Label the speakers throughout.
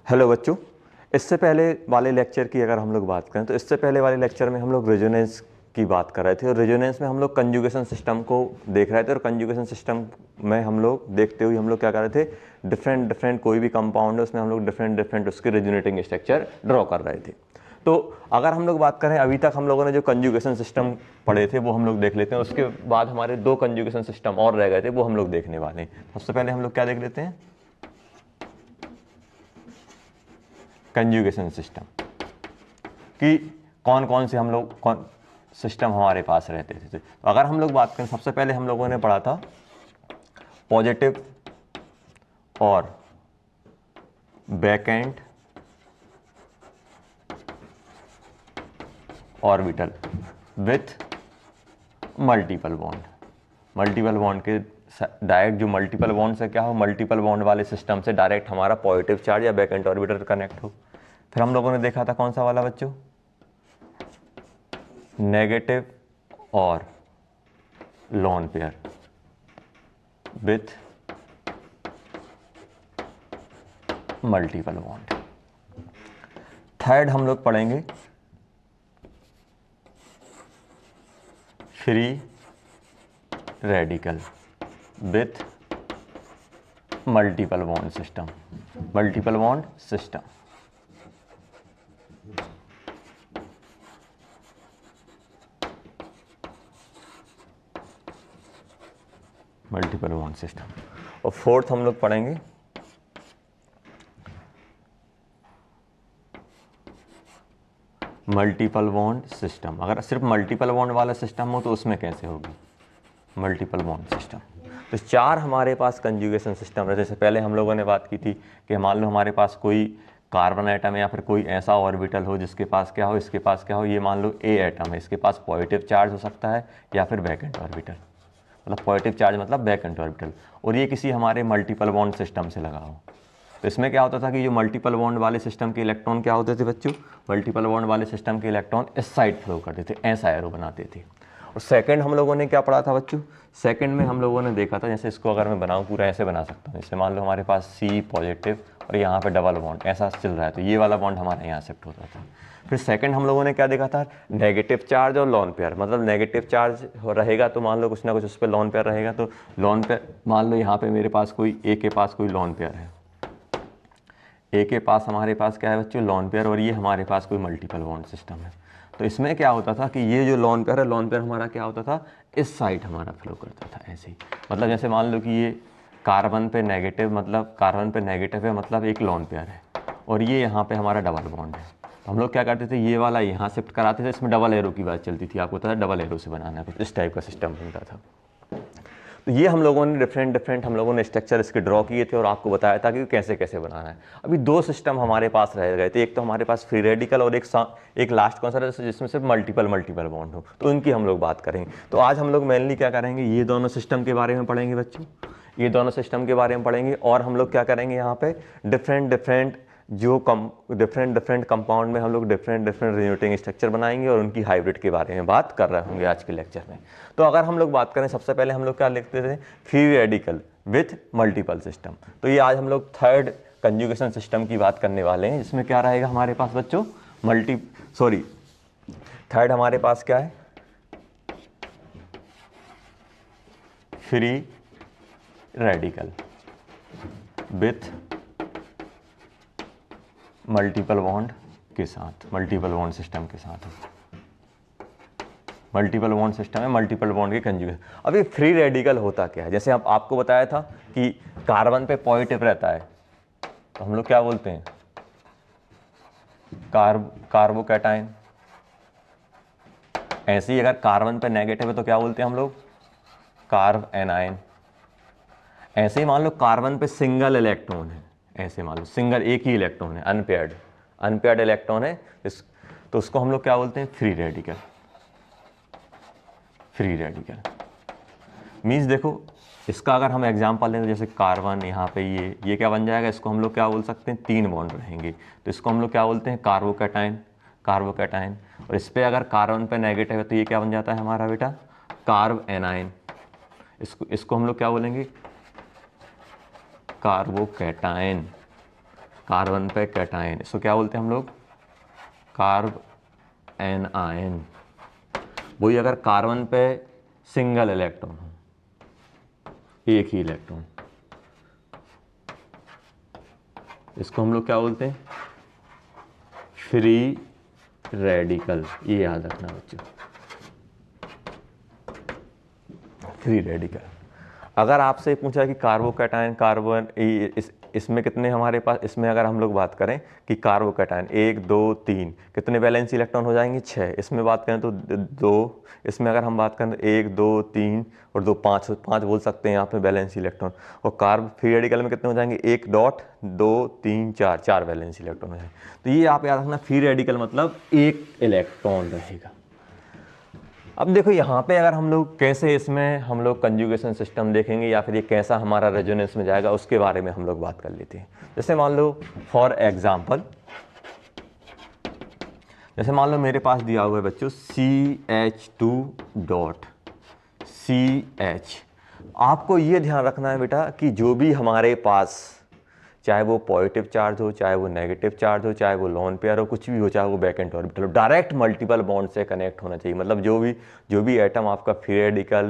Speaker 1: Hello बच्चों, इससे पहले वाले लेक्चर की अगर हम लोग बात करें तो इससे पहले वाले लेक्चर में हम लोग रेजोनेंस की बात कर रहे थे और रेजोनेंस में हम लोग कंजुगेशन सिस्टम को देख रहे थे और कंजुगेशन सिस्टम में हम लोग देखते हुए हम लोग क्या कर रहे थे, डिफरेंट कोई भी कंपाउंड है उसमें हम लोग डिफरेंट उसके रेजोनेटिंग स्ट्रक्चर ड्रॉ कर रहे थे। तो अगर हम लोग बात करें, अभी तक हम लोगों ने जो कंजुगेशन सिस्टम पढ़े थे वो हम लोग देख लेते हैं। उसके बाद हमारे दो कंजुगेशन सिस्टम और रह गए थे, वो हम लोग देखने वाले हैं। सबसे पहले हम लोग क्या देख लेते हैं, कंजुगेशन सिस्टम कि कौन कौन से हम लोग कौन सिस्टम हमारे पास रहते थे। तो अगर हम लोग बात करें, सबसे पहले हम लोगों ने पढ़ा था पॉजिटिव और backend orbital with multiple bond. Multiple bond के डायरेक्ट जो मल्टीपल बॉन्ड से क्या हो, मल्टीपल बॉन्ड वाले सिस्टम से डायरेक्ट हमारा पॉजिटिव चार्ज या बैकएंड ऑर्बिटल कनेक्ट हो। फिर हम लोगों ने देखा था कौन सा वाला बच्चों, नेगेटिव और lone pair with multiple bond. Third हम लोग पढ़ेंगे free radical with multiple bond system. Multiple bond system multiple bond system. और फोर्थ हम लोग पढ़ेंगे मल्टीपल बॉन्ड सिस्टम। अगर सिर्फ मल्टीपल बॉन्ड वाला सिस्टम हो तो उसमें कैसे होगी मल्टीपल बॉन्ड सिस्टम। तो चार हमारे पास कंजुगेशन सिस्टम है। जैसे पहले हम लोगों ने बात की थी कि मान लो हमारे पास कोई कार्बन एटम है या फिर कोई ऐसा ऑर्बिटल हो जिसके पास क्या हो, इसके पास क्या हो, ये मान लो ए एटम है, इसके पास पॉजिटिव चार्ज हो सकता है या फिर बैकएंड ऑर्बिटल, मतलब पॉजिटिव चार्ज मतलब बैकएंड ऑर्बिटल, और ये किसी हमारे मल्टीपल बॉन्ड सिस्टम से लगा हो। तो इसमें क्या होता था कि जो मल्टीपल बॉन्ड वाले सिस्टम के इलेक्ट्रॉन क्या होते थे बच्चों, मल्टीपल बॉन्ड वाले सिस्टम के इलेक्ट्रॉन इस साइड फ्लो करते थे, ऐसा एरो बनाते थे। और सेकंड हम लोगों ने क्या पढ़ा था बच्चों, सेकंड में हम लोगों ने देखा था, जैसे इसको अगर मैं बनाऊं पूरा ऐसे बना सकता हूँ। जैसे मान लो हमारे पास सी पॉजिटिव और यहाँ पे डबल बॉन्ड ऐसा चल रहा है, तो ये वाला बॉन्ड हमारे यहाँ शिफ्ट होता था। फिर सेकंड हम लोगों ने क्या देखा था, नेगेटिव चार्ज और लॉन पेयर। मतलब नेगेटिव चार्ज रहेगा तो मान लो कुछ ना कुछ उस पर लॉन पेयर रहेगा, तो लॉन पेयर मान लो यहाँ पे मेरे पास कोई ए के पास कोई लॉन पेयर है, ए के पास हमारे पास क्या है बच्चों, लॉन पेयर, और ये हमारे पास कोई मल्टीपल बॉन्ड सिस्टम है। तो इसमें क्या होता था कि ये जो लॉन पेयर है, लॉन पेयर हमारा क्या होता था, इस साइड हमारा फ्लो करता था ऐसे ही। मतलब जैसे मान लो कि ये कार्बन पे नेगेटिव, मतलब कार्बन पे नेगेटिव है, मतलब एक लॉन पेयर है, और ये यहाँ पे हमारा डबल बॉन्ड है। तो हम लोग क्या करते थे, ये वाला यहाँ शिफ्ट कराते थे। इसमें डबल एरो की बात चलती थी, आपको पता है डबल एरो से बनाना है, कुछ इस टाइप का सिस्टम बनता था। तो ये हम लोगों ने डिफरेंट हम लोगों ने स्ट्रक्चर इसके ड्रॉ किए थे और आपको बताया था कि कैसे कैसे बनाना है। अभी दो सिस्टम हमारे पास रह गए थे, एक तो हमारे पास फ्री रेडिकल और एक लास्ट कौन सा है जिसमें सिर्फ मल्टीपल बॉन्ड हो, तो उनकी हम लोग बात करेंगे। तो आज हम लोग मेनली क्या करेंगे, ये दोनों सिस्टम के बारे में पढ़ेंगे बच्चों, ये दोनों सिस्टम के बारे में पढ़ेंगे। और हम लोग क्या करेंगे यहाँ पे डिफरेंट कंपाउंड में हम लोग डिफरेंट रेजोनेटिंग स्ट्रक्चर बनाएंगे और उनकी हाइब्रिड के बारे में बात कर रहे होंगे आज के लेक्चर में। तो अगर हम लोग बात करें, सबसे पहले हम लोग क्या लिखते थे, free radical with multiple system. तो ये आज हम लोग थर्ड कंजुगेशन सिस्टम की बात करने वाले हैं, जिसमें क्या रहेगा हमारे पास बच्चों, थर्ड हमारे पास क्या है, free radical with multiple bond के साथ, मल्टीपल बॉन्ड सिस्टम के साथ। मल्टीपल बॉन्ड सिस्टम है, मल्टीपल बॉन्ड के कंजुगेशन। अब ये फ्री रेडिकल होता क्या है, जैसे आपको बताया था कि कार्बन पे पॉजिटिव रहता है तो हम लोग क्या बोलते हैं, कार्बोकैटायन। ऐसे ही अगर कार्बन पे नेगेटिव है तो क्या बोलते हैं हम लोग, कार्ब एनायन। ऐसे ही मान लो कार्बन पे सिंगल इलेक्ट्रॉन है, ऐसे मान लो सिंगल एक ही इलेक्ट्रॉन है, अनपेयर्ड इलेक्ट्रॉन है, तो उसको हम लोग क्या बोलते हैं, free radical. Free radical means देखो, इसका अगर हम एग्जांपल लें तो जैसे कार्बन यहाँ पे ये क्या बन जाएगा, इसको हम लोग क्या बोल सकते हैं, 3 बॉन्ड रहेंगे, तो इसको हम लोग क्या बोलते हैं, कार्बोकैटायन। और इस पर अगर कार्बन पे नेगेटिव है तो ये क्या बन जाता है हमारा बेटा, कार्ब एनायन। इसको हम लोग क्या बोलेंगे, कार्बोकैटायन। कार्बन पे कैटायन, इसको क्या बोलते हैं हम लोग, कार्ब एन आयन। वही अगर कार्बन पे सिंगल इलेक्ट्रॉन हो, एक ही इलेक्ट्रॉन, इसको हम लोग क्या बोलते हैं, फ्री रेडिकल। ये याद रखना बच्चों, फ्री रेडिकल। अगर आपसे पूछा कि कार्बोकैटायन कार्बन इसमें कितने हमारे पास, इसमें अगर हम लोग बात करें कि कार्बोकैटायन 1 2 3 कितने वैलेंस इलेक्ट्रॉन हो जाएंगे, 6। इसमें बात करें तो 2, इसमें अगर हम बात करें तो 1 2 3 और 2 5 बोल सकते हैं यहाँ पे वैलेंस इलेक्ट्रॉन। और कार्ब फ्री रेडिकल में कितने हो जाएंगे, 1 डॉट 2 3 4 वैलेंस इलेक्ट्रॉन हो जाएंगे। तो ये आप याद रखना, फ्री रेडिकल मतलब एक इलेक्ट्रॉन रहेगा। अब देखो यहाँ पे अगर हम लोग कैसे इसमें हम लोग कंजुगेशन सिस्टम देखेंगे या फिर ये कैसा हमारा रेजोनेंस में जाएगा, उसके बारे में हम लोग बात कर लेते हैं। जैसे मान लो फॉर एग्जांपल, जैसे मान लो मेरे पास दिया हुआ है बच्चों CH2 डॉट CH। आपको ये ध्यान रखना है बेटा कि जो भी हमारे पास, चाहे वो पॉजिटिव चार्ज हो, चाहे वो नेगेटिव चार्ज हो, चाहे वो लोन पेयर हो, कुछ भी हो, चाहे वो बैकेंट ऑर्बिटल हो, डायरेक्ट मल्टीपल बॉन्ड से कनेक्ट होना चाहिए। मतलब जो भी एटम आपका फ्री रेडिकल,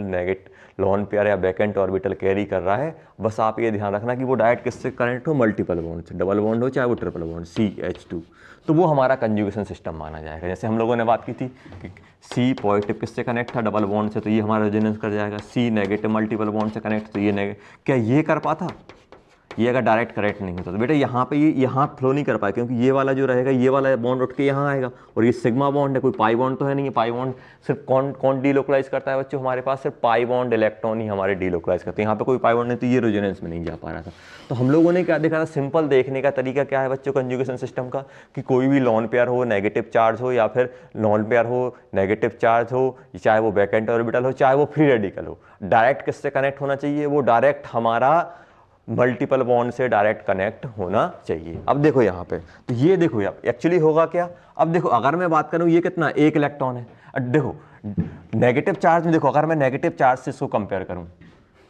Speaker 1: लोन पेयर या बैकेंट ऑर्बिटल कैरी कर रहा है, बस आप ये ध्यान रखना कि वो डायरेक्ट किससे कनेक्ट हो, मल्टीपल बॉन्ड से, डबल बॉन्ड हो चाहे वो ट्रिपल बॉन्ड, CH2। तो वो हमारा कंजुगेशन सिस्टम माना जाएगा। जैसे हम लोगों ने बात की थी कि C पॉजिटिव किससे कनेक्ट था, डबल बॉन्ड से, तो ये हमारा रेजोनेंस कर जाएगा। C नेगेटिव मल्टीपल बॉन्ड से कनेक्ट, तो ये क्या ये कर पाता, ये अगर डायरेक्ट कनेक्ट नहीं होता तो बेटा यहाँ पे ये यहाँ फ्लो नहीं कर पाए, क्योंकि ये वाला जो रहेगा, ये वाला बॉन्ड उठ के यहाँ आएगा, और ये सिग्मा बॉन्ड है, कोई पाई बॉन्ड तो है नहीं है। पाई बॉन्ड सिर्फ कौन डीलोकलाइज करता है बच्चों, हमारे पास सिर्फ पाई बॉन्ड इलेक्ट्रॉन ही हमारे डीलोकलाइज करते हैं। यहाँ पे कोई पाई बॉन्ड नहीं, तो ये रेजोनेंस में नहीं जा पा रहा था। तो हम लोगों ने क्या देखा था, सिंपल देखने का तरीका क्या है बच्चों कंजुगेशन सिस्टम का, कि कोई भी लोन पेयर हो, नेगेटिव चार्ज हो, या फिर लोन पेयर हो, नेगेटिव चार्ज हो, चाहे वो बैकेंट ऑर्बिटल हो, चाहे वो फ्री रेडिकल हो, डायरेक्ट किससे कनेक्ट होना चाहिए, वो डायरेक्ट हमारा मल्टीपल बॉन्ड से डायरेक्ट कनेक्ट होना चाहिए। अब देखो यहाँ पे, तो ये देखो एक्चुअली होगा क्या। अब देखो अगर मैं बात करूँ, ये कितना, 1 इलेक्ट्रॉन है। अब देखो नेगेटिव चार्ज में, देखो अगर मैं नेगेटिव चार्ज से इसको कंपेयर करूँ,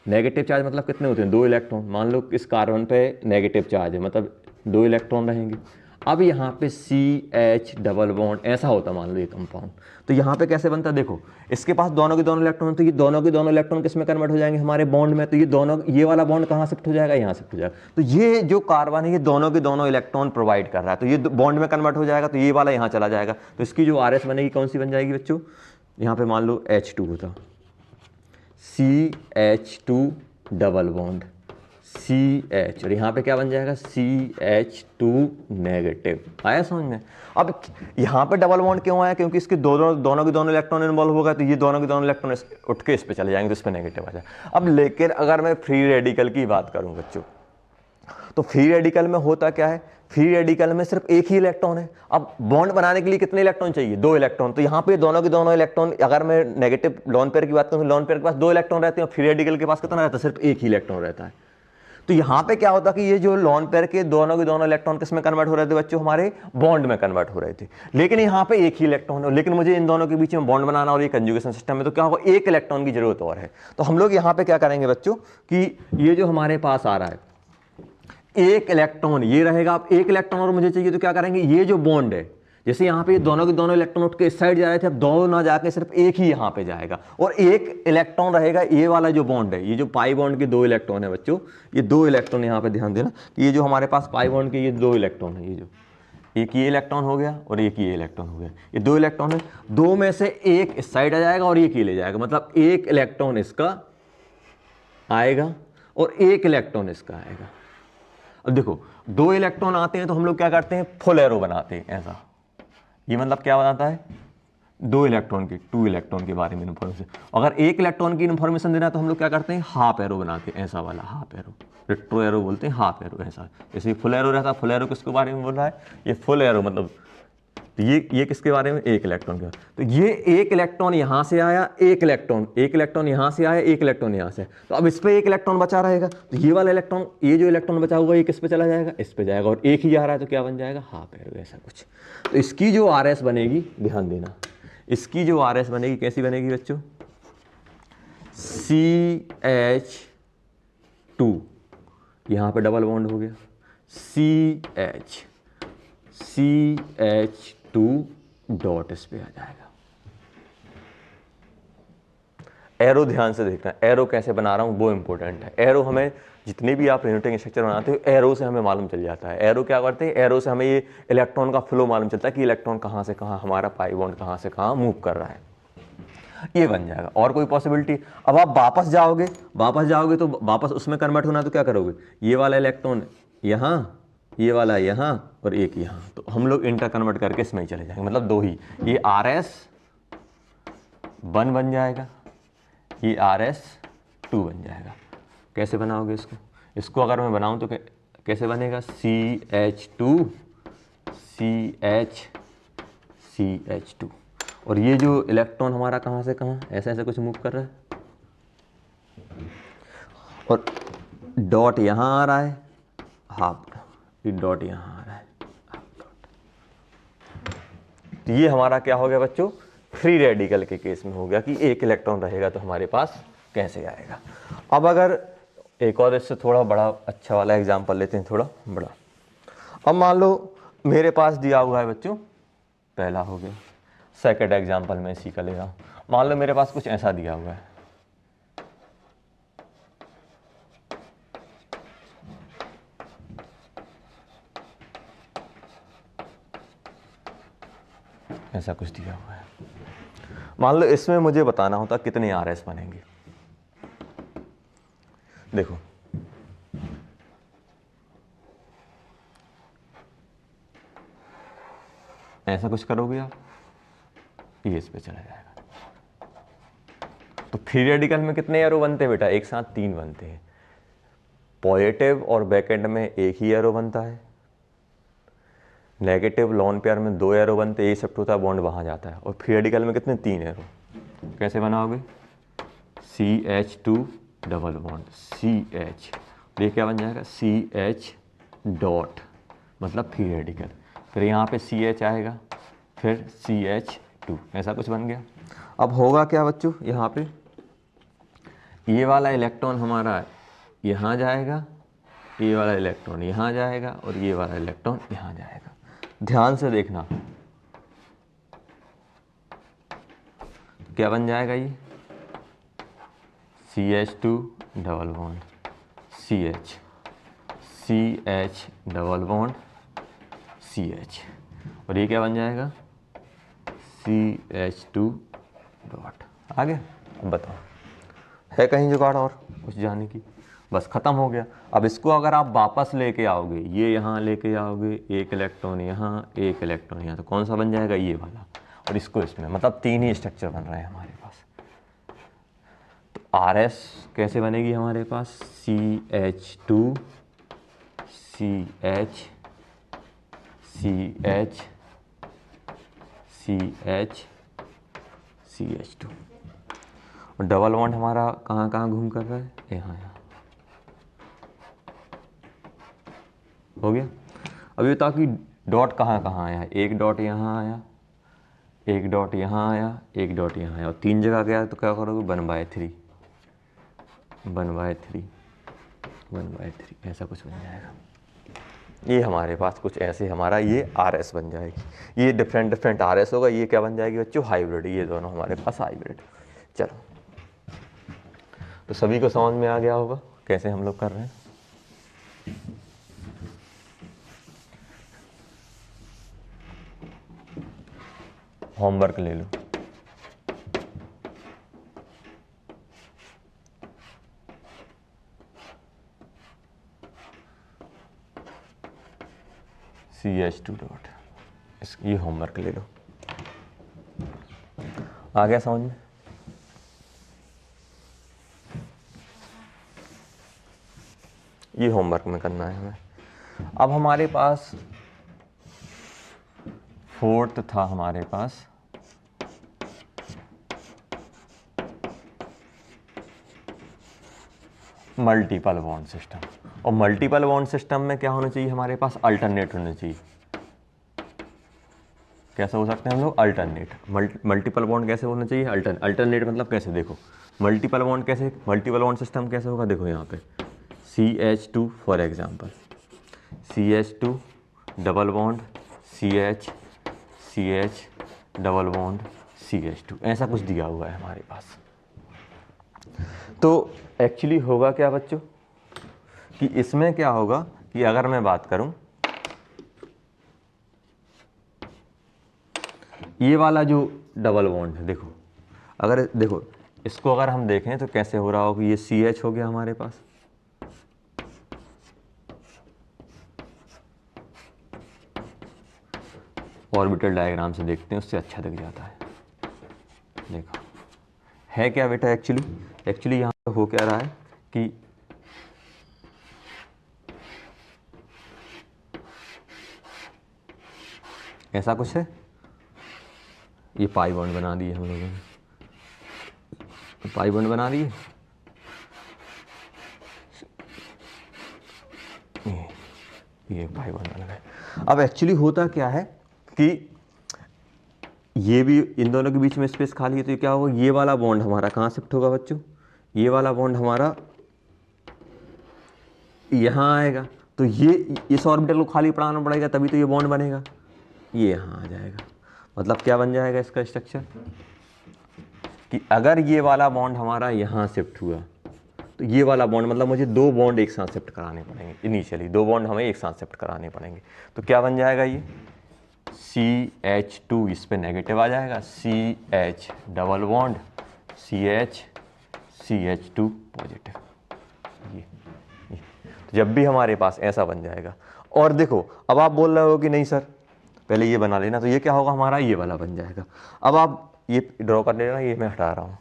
Speaker 1: नेगेटिव चार्ज मतलब कितने होते हैं, 2 इलेक्ट्रॉन। मान लो इस कार्बन पे नेगेटिव चार्ज है, मतलब 2 इलेक्ट्रॉन रहेंगे। अब यहाँ पे CH डबल बॉन्ड ऐसा होता, मान लो ये कंपाउंड, तो यहाँ पे कैसे बनता है, देखो इसके पास दोनों के दोनों इलेक्ट्रॉन, तो ये दोनों के दोनों इलेक्ट्रॉन किस में कन्वर्ट हो जाएंगे, हमारे बॉन्ड में। तो ये दोनों, ये वाला बॉन्ड कहाँ शिफ्ट हो जाएगा, यहाँ शिफ्ट हो जाएगा। तो ये जो कार्बन है, ये दोनों के दोनों इलेक्ट्रॉन प्रोवाइड कर रहा है, तो ये बॉन्ड में कन्वर्ट हो जाएगा, तो ये वाला यहाँ चला जाएगा। तो इसकी जो RS बनेगी कौन सी बन जाएगी बच्चों, यहाँ पे मान लो H2 होता, CH2 डबल बॉन्ड CH, और यहाँ पे क्या बन जाएगा, CH2 नेगेटिव। आया समझ में। अब यहाँ पे डबल बॉन्ड क्यों आया, क्योंकि इसके दोनों के दोनों इलेक्ट्रॉन इन्वॉल्व हो गए, तो ये दोनों के दोनों इलेक्ट्रॉन उठ के इस पे चले जाएंगे, तो इस पे नेगेटिव आ जाए। अब लेकिन अगर मैं फ्री रेडिकल की बात करूँ बच्चों, तो फ्री रेडिकल में होता क्या है, फ्री रेडिकल में सिर्फ एक ही इलेक्ट्रॉन है। अब बॉन्ड बनाने के लिए कितने इलेक्ट्रॉन चाहिए, 2 इलेक्ट्रॉन। तो यहाँ पे दोनों के दोनों इलेक्ट्रॉन, अगर मैं नेगेटिव लोन पेयर की बात करूँ, लोन पेयर के पास 2 इलेक्ट्रॉन रहते हैं, फ्री रेडिकल के पास कितना रहता है, सिर्फ एक ही इलेक्ट्रॉन रहता है। तो यहाँ पे क्या होता कि ये जो लोन पेयर के दोनों इलेक्ट्रॉन किस में कन्वर्ट हो रहे थे बच्चों, हमारे बॉन्ड में कन्वर्ट हो रहे थे। लेकिन यहाँ पे एक ही इलेक्ट्रॉन है, लेकिन मुझे इन दोनों के बीच में बॉन्ड बनाना और ये कंजुगेशन सिस्टम में, तो क्या होगा, एक इलेक्ट्रॉन की जरूरत और है। तो हम लोग यहाँ पे क्या करेंगे बच्चों कि ये जो हमारे पास आ रहा है, एक इलेक्ट्रॉन ये रहेगा। अब एक इलेक्ट्रॉन और मुझे चाहिए, तो क्या करेंगे, ये जो बॉन्ड है, जैसे यहाँ पे दोनों के दोनों इलेक्ट्रॉन उठ के इस साइड जा रहे थे, अब दोनों ना जाके सिर्फ एक ही यहाँ पे जाएगा, और एक इलेक्ट्रॉन रहेगा ये वाला जो बॉन्ड है, ये जो पाई बॉन्ड के 2 इलेक्ट्रॉन है बच्चों, ये 2 इलेक्ट्रॉन यहाँ पे ध्यान देना कि ये जो हमारे पास पाई बॉन्ड के ये 2 इलेक्ट्रॉन है, ये जो एक ये इलेक्ट्रॉन हो गया और एक ये इलेक्ट्रॉन हो गया, ये 2 इलेक्ट्रॉन है, 2 में से एक इस साइड आ जाएगा और एक ये ले जाएगा, मतलब एक इलेक्ट्रॉन इसका आएगा और एक इलेक्ट्रॉन इसका आएगा। अब देखो 2 इलेक्ट्रॉन आते हैं तो हम लोग क्या करते हैं, फुल एरो बनाते हैं ऐसा। ये मतलब क्या बनाता है, 2 इलेक्ट्रॉन की, 2 इलेक्ट्रॉन के बारे में इन्फॉर्मेशन। अगर 1 इलेक्ट्रॉन की इन्फॉर्मेशन देना तो हम लोग क्या करते हैं, हाफ एरो बनाते हैं, ऐसा वाला हाफ एरो, रेट्रो एरो बोलते हैं, हाफ एरो ऐसा। जैसे फुल एरो रहता है, फुल एरो किसके बारे में बोल रहा है, ये फुल एरो मतलब तो ये किसके बारे में, 1 इलेक्ट्रॉन का। तो ये 1 इलेक्ट्रॉन यहाँ से आया, 1 इलेक्ट्रॉन यहाँ से आया, 1 इलेक्ट्रॉन यहाँ से, तो अब इस पे 1 इलेक्ट्रॉन बचा रहेगा, तो ये वाला इलेक्ट्रॉन, ये जो इलेक्ट्रॉन बचा हुआ ये किस पे चला जाएगा, इस पे जाएगा, और एक ही जा रहा है तो क्या बन जाएगा, हाफ एरो ऐसा कुछ। तो इसकी जो RS बनेगी, ध्यान देना, इसकी जो RS बनेगी कैसी बनेगी बच्चों, CH2, यहाँ पे डबल बॉन्ड हो गया, CH2 डॉट इस पे आ जाएगा। एरो ध्यान से देखना, एरो कैसे बना रहा हूँ वो इंपॉर्टेंट है। एरो हमें जितने भी आप रिनोटिंग स्ट्रक्चर बनाते हो एरो से हमें मालूम चल जाता है। एरो क्या करते हैं, एरो से हमें ये इलेक्ट्रॉन का फ्लो मालूम चलता है कि इलेक्ट्रॉन कहाँ से कहाँ, हमारा पाई बॉन्ड कहाँ से कहाँ मूव कर रहा है। ये बन जाएगा। और कोई पॉसिबिलिटी, अब आप वापस जाओगे तो वापस उसमें कन्वर्ट होना, तो क्या करोगे, ये वाला इलेक्ट्रॉन यहाँ, ये वाला यहाँ और एक यहाँ, तो हम लोग इंटर कन्वर्ट करके इसमें ही चले जाएंगे, मतलब दो ही, ये RS1 बन जाएगा, ये RS2 बन जाएगा। कैसे बनाओगे इसको, इसको अगर मैं बनाऊं तो कैसे बनेगा, CH2 और ये जो इलेक्ट्रॉन हमारा कहाँ से कहाँ ऐसे ऐसे कुछ मूव कर रहा है और डॉट यहाँ आ रहा है हाफ, डॉट यहाँ आ रहा है हाफ डॉट। तो ये हमारा क्या हो गया बच्चों, फ्री रेडिकल के केस में हो गया कि एक इलेक्ट्रॉन रहेगा तो हमारे पास कैसे आएगा। अब अगर एक और इससे थोड़ा बड़ा अच्छा वाला एग्जांपल लेते हैं, थोड़ा बड़ा। अब मान लो मेरे पास दिया हुआ है बच्चों, पहला हो गया, सेकंड एग्जांपल में इसी का ले रहा हूँ। मान लो मेरे पास कुछ ऐसा दिया हुआ है, ऐसा कुछ दिया हुआ है। मान लो इसमें मुझे बताना होता कितने RS बनेंगे। देखो ऐसा कुछ करोगे आप, ये इस पे चला जाएगा। तो फ्री रेडिकल में कितने एरो बनते हैं बेटा, एक साथ 3 बनते हैं। पॉजिटिव और बैक एंड में एक ही एरो बनता है, नेगेटिव लॉन पेयर में 2 एरो बनते हैं, ये शिफ्ट होता है बॉन्ड वहाँ जाता है। और फ्री रेडिकल में कितने, 3 एरो। कैसे बनाओगे, CH2 डबल बॉन्ड CH, ये क्या बन जाएगा, CH डॉट, मतलब फ्री रेडिकल, फिर यहाँ पे CH आएगा, फिर CH2, ऐसा कुछ बन गया। अब होगा क्या बच्चों, यहाँ पे ये वाला इलेक्ट्रॉन हमारा यहाँ जाएगा, ये वाला इलेक्ट्रॉन यहाँ जाएगा और ये वाला इलेक्ट्रॉन यहाँ जाएगा। ध्यान से देखना क्या बन जाएगा, ये CH2 double bond CH double bond CH, और ये क्या बन जाएगा, CH2 डॉट। आगे अब बताओ, है कहीं जुगाड़ और कुछ जाने की, बस ख़त्म हो गया। अब इसको अगर आप वापस लेके आओगे, ये यहाँ लेके आओगे, एक इलेक्ट्रॉन यहाँ, एक इलेक्ट्रॉन यहाँ, तो कौन सा बन जाएगा, ये वाला, और इसको इसमें, मतलब 3 ही स्ट्रक्चर बन रहे हैं हमारे पास। तो RS कैसे बनेगी हमारे पास, CH2 CH CH CH CH2, और डबल बॉन्ड हमारा कहाँ कहाँ घूम कर रहा है, यहाँ यहाँ हो गया। अब ये बताओ कि डॉट कहाँ कहाँ आया, एक डॉट यहाँ आया, एक डॉट यहाँ आया, एक डॉट यहाँ आया, और 3 जगह गया, तो क्या करोगे, 1/3 ऐसा कुछ बन जाएगा। ये हमारे पास कुछ ऐसे हमारा ये RS बन जाएगी। ये डिफरेंट RS होगा, ये क्या बन जाएगी बच्चों, हाइब्रिड। ये दोनों हमारे पास हाइब्रिड। चलो, तो सभी को समझ में आ गया होगा कैसे हम लोग कर रहे हैं। होमवर्क ले लो। CH2 डॉट, ये होमवर्क ले लो। आ गया समझ में? ये होमवर्क में करना है हमें। अब हमारे पास फोर्थ था, हमारे पास मल्टीपल बॉन्ड सिस्टम। और मल्टीपल बॉन्ड सिस्टम में क्या होना चाहिए, हमारे पास अल्टरनेट होना चाहिए। कैसे हो सकते हैं हम लोग, अल्टरनेट। मल्टीपल बॉन्ड कैसे होना चाहिए, अल्टरनेट मतलब कैसे, देखो मल्टीपल बॉन्ड कैसे, मल्टीपल बॉन्ड सिस्टम कैसे होगा, देखो यहाँ पे CH2 for example, CH2 double bond CH CH double bond CH2, ऐसा कुछ दिया हुआ है हमारे पास। तो एक्चुअली होगा क्या बच्चों कि इसमें क्या होगा कि अगर मैं बात करूं, ये वाला जो डबल बॉन्ड है, देखो अगर देखो इसको अगर हम देखें तो कैसे हो रहा होगा, ये CH हो गया हमारे पास, ऑर्बिटल डायग्राम से देखते हैं उससे अच्छा दिख जाता है। देखो है क्या बेटा, एक्चुअली यहाँ पे हो क्या रहा है कि ऐसा कुछ है, ये पाई बॉन्ड बना दिए हम लोगों ने, पाई बॉन्ड बना दिए, ये पाई बॉन्ड बन गए। अब एक्चुअली होता क्या है कि ये भी इन दोनों के बीच में स्पेस खाली है, तो ये क्या होगा, ये वाला बॉन्ड हमारा कहाँ शिफ्ट होगा बच्चों, ये वाला बॉन्ड हमारा यहाँ आएगा, तो ये इस ऑर्बिटल को खाली पढ़ाना पड़ेगा तभी तो ये बॉन्ड बनेगा, ये यहाँ आ जाएगा। मतलब क्या बन जाएगा इसका स्ट्रक्चर कि अगर ये वाला बॉन्ड हमारा यहाँ शिफ्ट हुआ तो ये वाला बॉन्ड, मतलब मुझे दो बॉन्ड एक साथ शिफ्ट कराने पड़ेंगे, इनिशियली दो बॉन्ड हमें एक साथ शिफ्ट कराने पड़ेंगे। तो क्या बन जाएगा, ये CH2 इस पे नेगेटिव आ जाएगा, CH double bond CH CH2 positive, ये तो जब भी हमारे पास ऐसा बन जाएगा। और देखो अब आप बोल रहे हो कि नहीं सर पहले ये बना लेना, तो ये क्या होगा हमारा, ये वाला बन जाएगा। अब आप ये ड्रॉ कर लेना, ये मैं हटा रहा हूँ।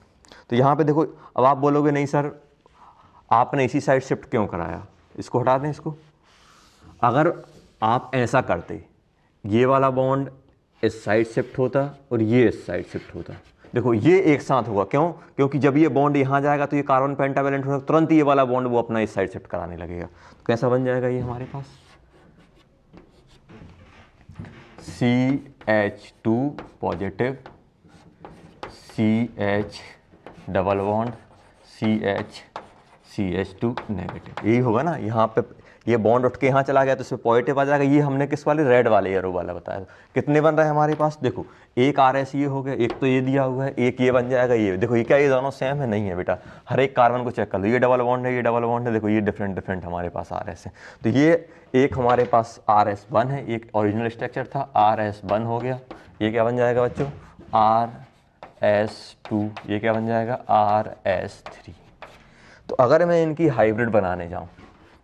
Speaker 1: तो यहाँ पे देखो अब आप बोलोगे नहीं सर आपने इसी साइड शिफ्ट क्यों कराया, इसको हटा दें इसको। अगर आप ऐसा करते, ये वाला बॉन्ड इस साइड शिफ्ट होता और ये इस साइड शिफ्ट होता, देखो ये एक साथ होगा, क्यों, क्योंकि जब ये बॉन्ड यहाँ जाएगा तो ये कार्बन पेंटावेलेंट होगा, तुरंत ये वाला बॉन्ड वो अपना इस साइड शिफ्ट कराने लगेगा। तो कैसा बन जाएगा ये हमारे पास, CH2 positive CH double bond CH CH2 negative, यही होगा ना। यहाँ पे ये बॉन्ड उठ के यहाँ चला गया तो इसमें पॉजिटिव आ जाएगा। ये हमने किस वाले, रेड वाले एरो वाला बताया। कितने बन रहे हैं हमारे पास, देखो एक RS ये हो गया, एक तो ये दिया हुआ है, एक ये बन जाएगा। ये देखो ये क्या, ये दोनों सेम है, नहीं है बेटा, हर एक कार्बन को चेक कर लो, ये डबल बॉन्ड है, ये डबल बॉन्ड है, देखो ये डिफरेंट डिफरेंट हमारे पास RS है। तो ये एक हमारे पास RS1 है, एक ओरिजिनल स्ट्रक्चर था RS1 हो गया, ये क्या बन जाएगा बच्चों RS2, ये क्या बन जाएगा RS3। तो अगर मैं इनकी हाइब्रिड बनाने जाऊं,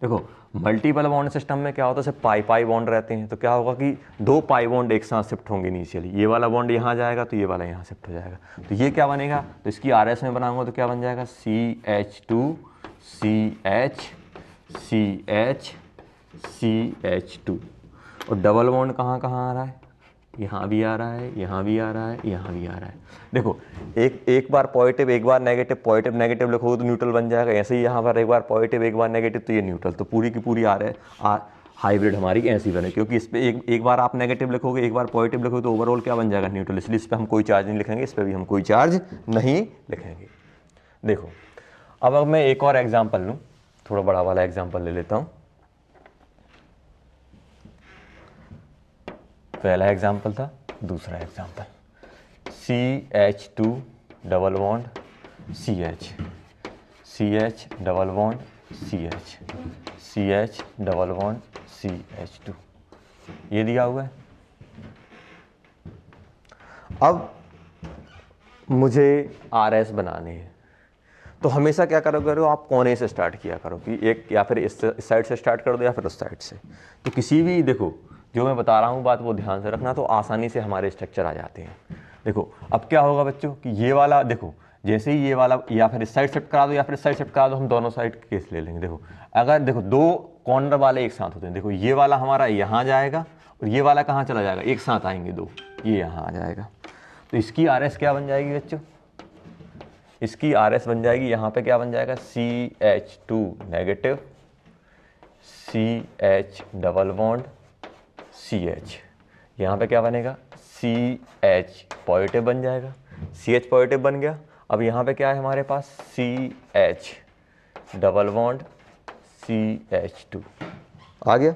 Speaker 1: देखो मल्टीपल बॉन्ड सिस्टम में क्या होता है, सिर्फ पाई पाई बॉन्ड रहते हैं, तो क्या होगा कि दो पाई बॉन्ड एक साथ शिफ्ट होंगे इनिशियली, ये वाला बॉन्ड यहाँ जाएगा तो ये वाला यहाँ शिफ्ट हो जाएगा। तो ये क्या बनेगा, तो इसकी RS में बनाऊंगा तो क्या बन जाएगा CH2 CH CH CH2। और डबल बॉन्ड कहाँ कहाँ आ रहा है, यहाँ भी आ रहा है, यहाँ भी आ रहा है, यहाँ भी आ रहा है। देखो एक बार पॉजिटिव एक बार नेगेटिव, पॉजिटिव नेगेटिव लिखोगे तो न्यूट्रल बन जाएगा। ऐसे ही यहाँ पर एक बार पॉजिटिव एक बार नेगेटिव तो ये न्यूट्रल, तो पूरी की पूरी आ रहा है हाइब्रिड हमारी ऐसी बने, क्योंकि इस पर एक बार आप नेगेटिव लिखोगे एक बार पॉजिटिव लिखोगे तो ओवरऑल क्या बन जाएगा न्यूट्रल, इसलिए इस पर हम कोई चार्ज नहीं लिखेंगे, इस पर भी हम कोई चार्ज नहीं लिखेंगे। देखो अब मैं एक और एग्जाम्पल लूँ, थोड़ा बड़ा वाला एग्जाम्पल ले लेता हूँ। पहला एग्जाम्पल था, दूसरा example CH2 double bond CH CH double bond CH CH double bond CH2, ये दिया हुआ है। अब मुझे RS बनाने हैं, तो हमेशा क्या करो आप कोने से स्टार्ट किया करो कि एक, या फिर इस साइड से स्टार्ट कर दो या फिर उस साइड से। तो किसी भी, देखो जो मैं बता रहा हूँ बात वो ध्यान से रखना, तो आसानी से हमारे स्ट्रक्चर आ जाते हैं। देखो अब क्या होगा बच्चों कि ये वाला, देखो जैसे ही ये वाला या फिर इस साइड शिफ्ट करा दो या फिर इस साइड शिफ्ट करा दो, हम दोनों साइड केस ले लेंगे। देखो अगर देखो दो कॉर्नर वाले एक साथ होते हैं, देखो ये वाला हमारा यहाँ जाएगा और ये वाला कहाँ चला जाएगा, एक साथ आएंगे दो, ये यहाँ आ जाएगा। तो इसकी RS क्या बन जाएगी बच्चों, इसकी RS बन जाएगी, यहाँ पे क्या बन जाएगा CH2 negative CH double bond CH, यहाँ पे क्या बनेगा CH पॉजिटिव बन जाएगा, CH पॉजिटिव बन गया। अब यहाँ पे क्या है हमारे पास CH डबल बॉन्ड CH2 आ गया।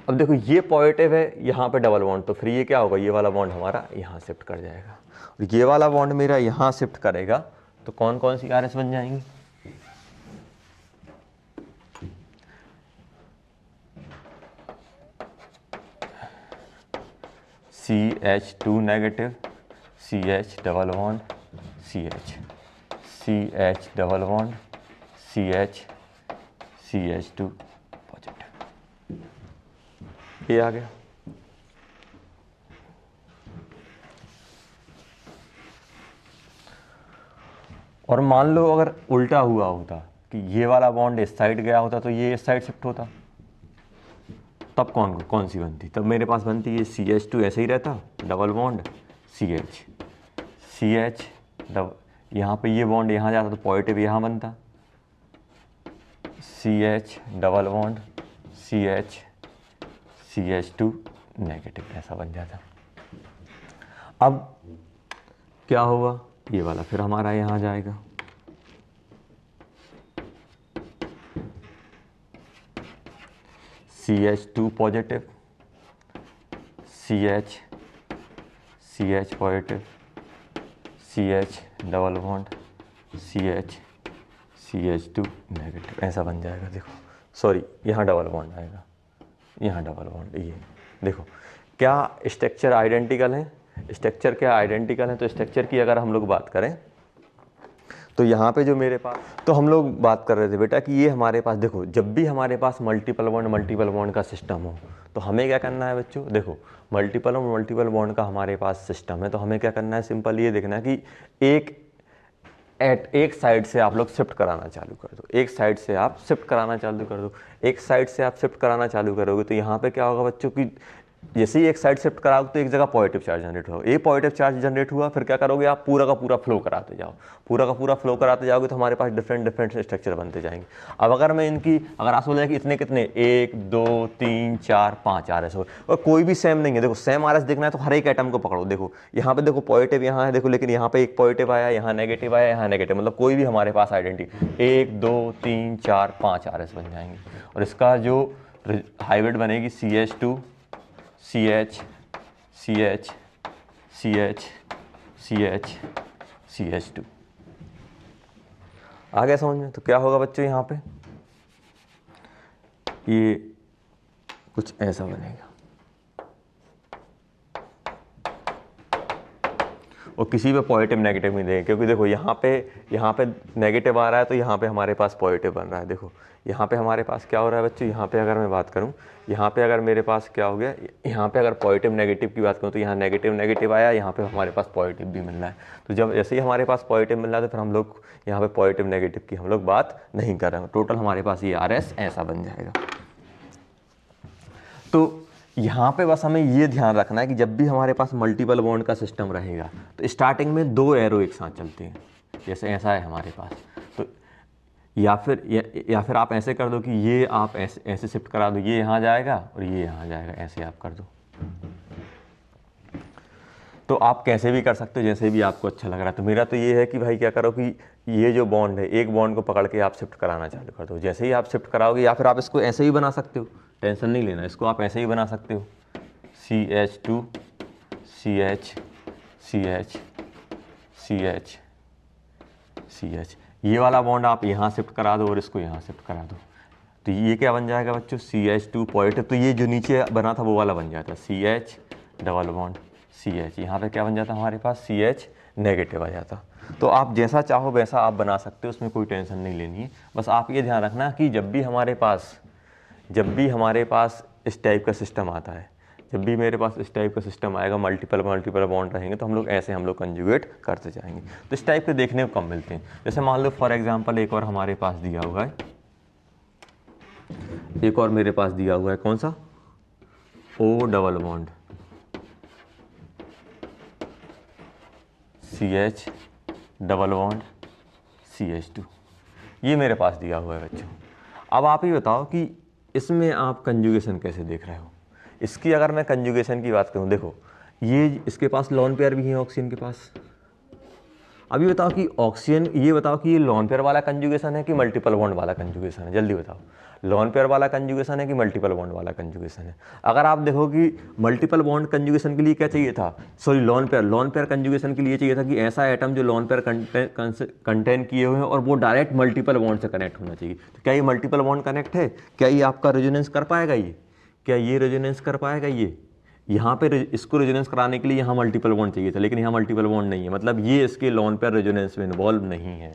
Speaker 1: अब देखो ये पॉजिटिव है, यहाँ पे डबल बॉन्ड, तो फिर ये क्या होगा, ये वाला बॉन्ड हमारा यहाँ शिफ्ट कर जाएगा और ये वाला बॉन्ड मेरा यहाँ शिफ्ट करेगा, तो कौन कौन सी RS बन जाएंगी, CH2 negative, CH double bond, CH double bond, CH2 positive, ये आ गया। और मान लो अगर उल्टा हुआ होता कि ये वाला बॉन्ड इस साइड गया होता तो ये इस साइड शिफ्ट होता, तब कौन सी बनती, तब मेरे पास बनती ये CH2 ऐसे ही रहता, डबल बॉन्ड CH यहाँ पे ये बॉन्ड यहाँ जाता तो पॉजिटिव यहाँ बनता, CH double bond CH2 negative, ऐसा बन जाता। अब क्या होगा, ये वाला फिर हमारा यहाँ जाएगा, CH2 positive, CH positive, CH double bond CH2 negative, ऐसा बन जाएगा। देखो सॉरी, यहाँ डबल बॉन्ड आएगा, यहाँ डबल बॉन्ड, ये देखो क्या स्ट्रक्चर आइडेंटिकल है, स्ट्रक्चर क्या आइडेंटिकल है। तो स्ट्रक्चर की अगर हम लोग बात करें तो यहाँ पे जो मेरे पास, तो हम लोग बात कर रहे थे बेटा कि ये हमारे पास देखो, जब भी हमारे पास मल्टीपल बॉन्ड का सिस्टम हो तो हमें क्या करना है बच्चों, देखो मल्टीपल बॉन्ड का हमारे पास सिस्टम है तो हमें क्या करना है, सिंपल ये देखना है कि एक साइड से आप लोग शिफ्ट कराना चालू कर दो, एक साइड से आप शिफ्ट कराना चालू कर दो, एक साइड से आप शिफ्ट कराना चालू करोगे तो यहाँ पे क्या होगा बच्चों की, जैसे ही एक साइड शिफ्ट कराओगे तो एक जगह पॉजिटिव चार्ज जनरेट होगा, ये पॉजिटिव चार्ज जनरेट हुआ, फिर क्या करोगे आप, पूरा का पूरा फ्लो कराते जाओ, पूरा का पूरा फ्लो कराते जाओगे तो हमारे पास डिफरेंट स्ट्रक्चर बनते जाएंगे। अब अगर मैं इनकी, अगर आप बोले कि इतने कितने 1 2 3 4 5 RS हो, और कोई भी सेम नहीं है, देखो सेम RS देखना है तो हर एक एटम को पकड़ो, देखो यहाँ पे देखो पॉजिटिव यहाँ है, देखो लेकिन यहाँ पे एक पॉजिटिव आया, यहाँ नेगेटिव आया, यहाँ नेगेटिव, मतलब कोई भी हमारे पास आइडेंटिटी 1 2 3 4 5 RS बन जाएंगे। और इसका जो हाइब्रिड बनेगी CH2 CH CH CH CH CH2, आ गया समझ में। तो क्या होगा बच्चों, यहाँ पे ये कुछ ऐसा बनेगा और किसी पे पॉजिटिव नेगेटिव नहीं देंगे, क्योंकि देखो यहाँ पे नेगेटिव आ रहा है तो यहाँ पे हमारे पास पॉजिटिव बन रहा है। देखो यहाँ पे हमारे पास क्या हो रहा है बच्चों, यहाँ पे अगर मैं बात करूँ, यहाँ पे अगर मेरे पास क्या हो गया, यहाँ पे अगर पॉजिटिव नेगेटिव की बात करूँ तो यहाँ नेगेटिव आया, यहाँ पे हमारे पास पॉजिटिव भी मिल रहा है। तो जब जैसे ही हमारे पास पॉजिटिव मिल रहा है तो फिर हम लोग यहाँ पे पॉजिटिव नेगेटिव की हम लोग बात नहीं कर रहे हैं, टोटल हमारे पास ये RS ऐसा बन जाएगा। तो यहाँ पे बस हमें ये ध्यान रखना है कि जब भी हमारे पास मल्टीपल बॉन्ड का सिस्टम रहेगा तो स्टार्टिंग में 2 एरो एक साथ चलते हैं, जैसे ऐसा है हमारे पास, तो या फिर आप ऐसे कर दो कि ये आप ऐसे शिफ्ट करा दो, ये यहाँ जाएगा और ये यहाँ जाएगा, ऐसे आप कर दो। तो आप कैसे भी कर सकते हो, जैसे भी आपको अच्छा लग रहा है। तो मेरा तो ये है कि भाई क्या करो कि ये जो बॉन्ड है, एक बॉन्ड को पकड़ के आप शिफ्ट कराना चालू कर दो। जैसे ही आप शिफ्ट कराओगे, या फिर आप इसको ऐसे ही बना सकते हो, टेंशन नहीं लेना, इसको आप ऐसे ही बना सकते हो, CH2 CH CH CH CH, ये वाला बॉन्ड आप यहाँ शिफ्ट करा दो और इसको यहाँ शिफ्ट करा दो, तो ये क्या बन जाएगा बच्चों, CH2 पॉजिटिव, तो ये जो नीचे बना था वो वाला बन जाता, CH डबल बॉन्ड CH, यहाँ पे क्या बन जाता हमारे पास, CH नेगेटिव आ जाता। तो आप जैसा चाहो वैसा आप बना सकते हो, उसमें कोई टेंशन नहीं लेनी है। बस आप ये ध्यान रखना कि जब भी हमारे पास इस टाइप का सिस्टम आता है, जब भी मेरे पास इस टाइप का सिस्टम आएगा, मल्टीपल बॉन्ड रहेंगे तो हम लोग ऐसे कंजुगेट करते जाएंगे। तो इस टाइप के देखने को कम मिलते हैं। जैसे मान लो फॉर एग्जांपल एक और हमारे पास दिया हुआ है, एक और मेरे पास दिया हुआ है, कौन सा, O double bond CH double bond CH2, ये मेरे पास दिया हुआ है बच्चों। अब आप ही बताओ कि इसमें आप कंजुगेशन कैसे देख रहे हो। इसकी अगर मैं कंजुगेशन की बात करूं, देखो ये इसके पास लोन पेयर भी है ऑक्सीजन के पास, अभी बताओ कि ऑक्सीजन, ये बताओ कि ये लोन पेयर वाला कंजुगेशन है कि मल्टीपल बॉन्ड वाला कंजुगेशन है, जल्दी बताओ। लोन पेयर वाला कंजुगेशन है कि मल्टीपल बॉन्ड वाला कंजुगेशन है? अगर आप देखो कि मल्टीपल बॉन्ड कंजुगेशन के लिए क्या चाहिए था, सॉरी लोन पेयर कंजुगेशन के लिए चाहिए था कि ऐसा एटम जो लोन पेयर कंटेन किए हुए हैं और वो डायरेक्ट मल्टीपल बॉन्ड से कनेक्ट होना चाहिए। तो क्या ये मल्टीपल बॉन्ड कनेक्ट है? क्या ये आपका रेजोनेंस कर पाएगा? ये क्या ये रेजोनेंस कर पाएगा? ये यहाँ पे इसको रेजोनेंस कराने के लिए यहाँ मल्टीपल बॉन्ड चाहिए था, लेकिन यहाँ मल्टीपल बॉन्ड नहीं है, मतलब ये इसके लोन पेयर रेजोनेंस में इन्वॉल्व नहीं है,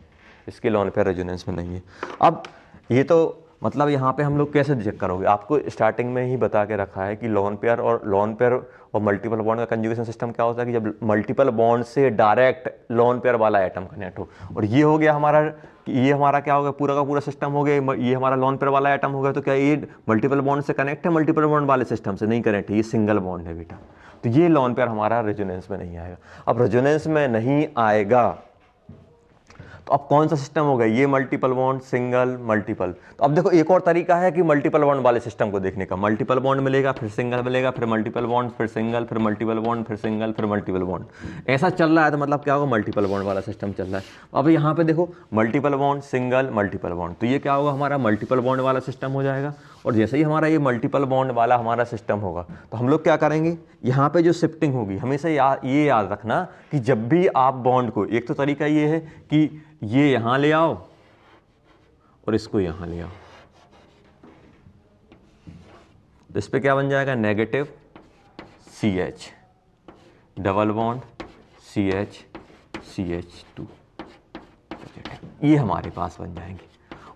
Speaker 1: इसके लोन पेयर रेजोनेंस में नहीं है। अब ये तो मतलब यहाँ पे हम लोग कैसे चेक करोगे? आपको स्टार्टिंग में ही बता के रखा है कि लोन पेयर और मल्टीपल बॉन्ड का कंजुगेशन सिस्टम क्या होता है कि जब मल्टीपल बॉन्ड से डायरेक्ट लोन पेयर वाला एटम कनेक्ट हो। और ये हो गया हमारा, ये हमारा क्या हो गया, पूरा का पूरा सिस्टम हो गया, ये हमारा लोन पेयर वाला एटम हो गया। तो क्या ये मल्टीपल बॉन्ड से कनेक्ट है? मल्टीपल बॉन्ड वाले सिस्टम से नहीं कनेक्ट है, ये सिंगल बॉन्ड है बेटा। तो ये लोन पेयर हमारा रेजोनेंस में नहीं आएगा। अब रेजोनेंस में नहीं आएगा तो अब कौन सा सिस्टम होगा? ये मल्टीपल बॉन्ड, सिंगल, मल्टीपल। तो अब देखो एक और तरीका है कि मल्टीपल बॉन्ड वाले सिस्टम को देखने का। मल्टीपल बॉन्ड मिलेगा, फिर सिंगल मिलेगा, फिर मल्टीपल बॉन्ड, फिर सिंगल, फिर मल्टीपल बॉन्ड, फिर सिंगल, फिर मल्टीपल बॉन्ड। ऐसा चल रहा है तो मतलब क्या होगा? मल्टीपल बॉन्ड वाला सिस्टम चल रहा है। अब यहाँ पे देखो multiple bond, single, multiple bond, तो ये क्या होगा? हमारा मल्टीपल बॉन्ड वाला सिस्टम हो जाएगा। और जैसे ही हमारा ये मल्टीपल बॉन्ड वाला हमारा सिस्टम होगा तो हम लोग क्या करेंगे, यहाँ पे जो शिफ्टिंग होगी, हमेशा ये याद रखना कि जब भी आप बॉन्ड को, एक तो तरीका ये है कि ये यहाँ ले आओ और इसको यहाँ ले आओ, तो इस पे क्या बन जाएगा? Negative CH, double bond CH2, ये हमारे पास बन जाएंगे।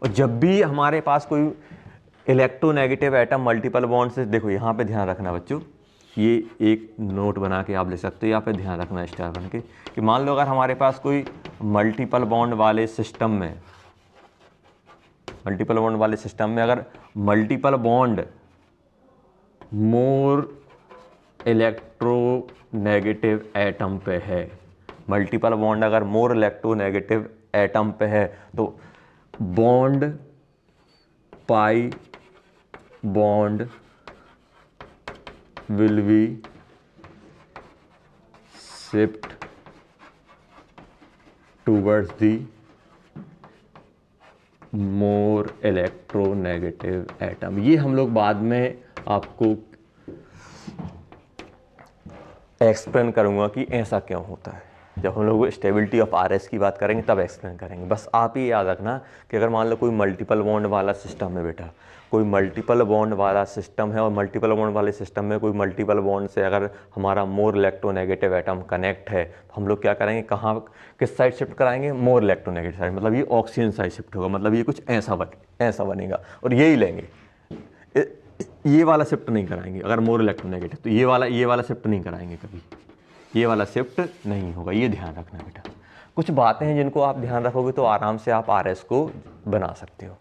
Speaker 1: और जब भी हमारे पास कोई इलेक्ट्रोनेगेटिव एटम मल्टीपल बॉन्ड से, देखो यहाँ पे ध्यान रखना बच्चों, ये एक नोट बना के आप ले सकते हो, यहाँ पे ध्यान रखना स्टार बन के, कि मान लो अगर हमारे पास कोई मल्टीपल बॉन्ड वाले सिस्टम में, अगर multiple bond more electronegative atom पे है, मल्टीपल बॉन्ड अगर मोर इलेक्ट्रोनेगेटिव एटम पे है तो bond pi bond will be shift towards the more electronegative atom। ये हम लोग बाद में आपको एक्सप्लेन करूंगा कि ऐसा क्यों होता है। जब हम लोग स्टेबिलिटी ऑफ RS की बात करेंगे तब एक्सप्लेन करेंगे। बस आप ही याद रखना कि अगर मान लो कोई मल्टीपल बॉन्ड वाला सिस्टम है बेटा, कोई मल्टीपल बॉन्ड वाला सिस्टम है और मल्टीपल बॉन्ड वाले सिस्टम में कोई मल्टीपल बॉन्ड से अगर हमारा मोर इलेक्ट्रोनेगेटिव एटम कनेक्ट है तो हम लोग क्या करेंगे, कहाँ किस साइड शिफ्ट कराएंगे? मोर इलेक्ट्रोनेगेटिव साइड, मतलब ये ऑक्सीजन साइड शिफ्ट होगा, मतलब ये कुछ ऐसा बनेगा और यही लेंगे, ये वाला शिफ्ट नहीं कराएंगे। अगर मोर इलेक्ट्रोनेगेटिव तो ये वाला शिफ्ट नहीं कराएंगे कभी, ये वाला शिफ्ट नहीं होगा, ये ध्यान रखना बेटा। कुछ बातें हैं जिनको आप ध्यान रखोगे तो आराम से आप RS को बना सकते हो।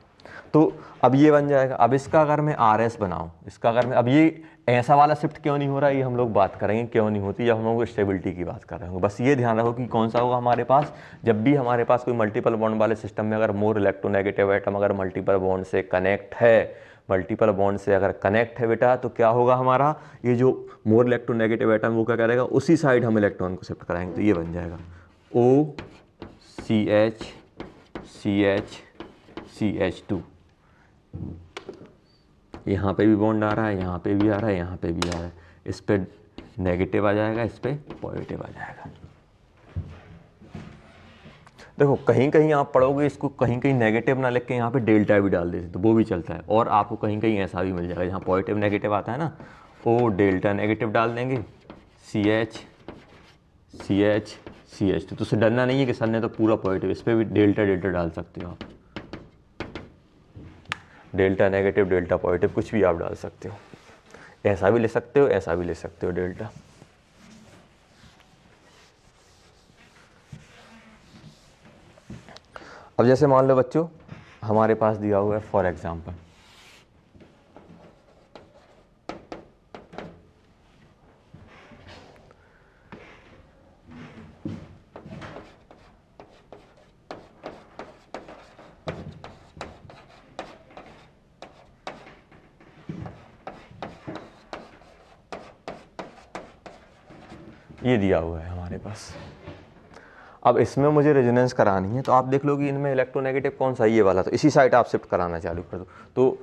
Speaker 1: तो अब ये बन जाएगा। अब इसका अगर मैं RS बनाऊं, इसका अगर मैं, अब ये ऐसा वाला शिफ्ट क्यों नहीं हो रहा, ये हम लोग बात करेंगे क्यों नहीं होती, जब हम लोग स्टेबिलिटी की बात कर रहे होंगे। बस ये ध्यान रखो कि कौन सा होगा हमारे पास, जब भी हमारे पास कोई मल्टीपल बॉन्ड वाले सिस्टम में अगर मोर इलेक्ट्रोनेगेटिव एटम अगर मल्टीपल बॉन्ड से कनेक्ट है, मल्टीपल बॉन्ड से अगर कनेक्ट है बेटा, तो क्या होगा हमारा, ये जो मोर इलेक्ट्रोनेगेटिव एटम वो क्या करेगा, उसी साइड हम इलेक्ट्रॉन को शिफ्ट कराएंगे। तो ये बन जाएगा OCH CH CH2। यहाँ पे भी बॉन्ड आ रहा है, यहाँ पे भी आ रहा है, यहाँ पे भी आ रहा है। इस पे नेगेटिव आ जाएगा, इस पे पॉजिटिव आ जाएगा। देखो कहीं कहीं आप पढ़ोगे इसको, कहीं कहीं नेगेटिव ना लिख के यहाँ पे डेल्टा भी डाल देते तो वो भी चलता है। और आपको कहीं कहीं ऐसा भी मिल जाएगा, जहाँ पॉजिटिव नेगेटिव आता है ना, वो डेल्टा नेगेटिव डाल देंगे, CH CH CH2। तो उससे डरना नहीं है कि सर ने तो पूरा पॉजिटिव, इस पर भी डेल्टा डेल्टा डाल सकते हो आप, डेल्टा नेगेटिव, डेल्टा पॉजिटिव, कुछ भी आप डाल सकते हो। ऐसा भी ले सकते हो, ऐसा भी ले सकते हो डेल्टा। अब जैसे मान लो बच्चों हमारे पास दिया हुआ है फॉर एग्जाम्पल, ये दिया हुआ है हमारे पास। अब इसमें मुझे रेजोनेंस करानी है, तो आप देख लो कि इनमें इलेक्ट्रोनेगेटिव कौन सा, ये वाला, तो इसी साइड आप शिफ्ट कराना चालू कर दो। तो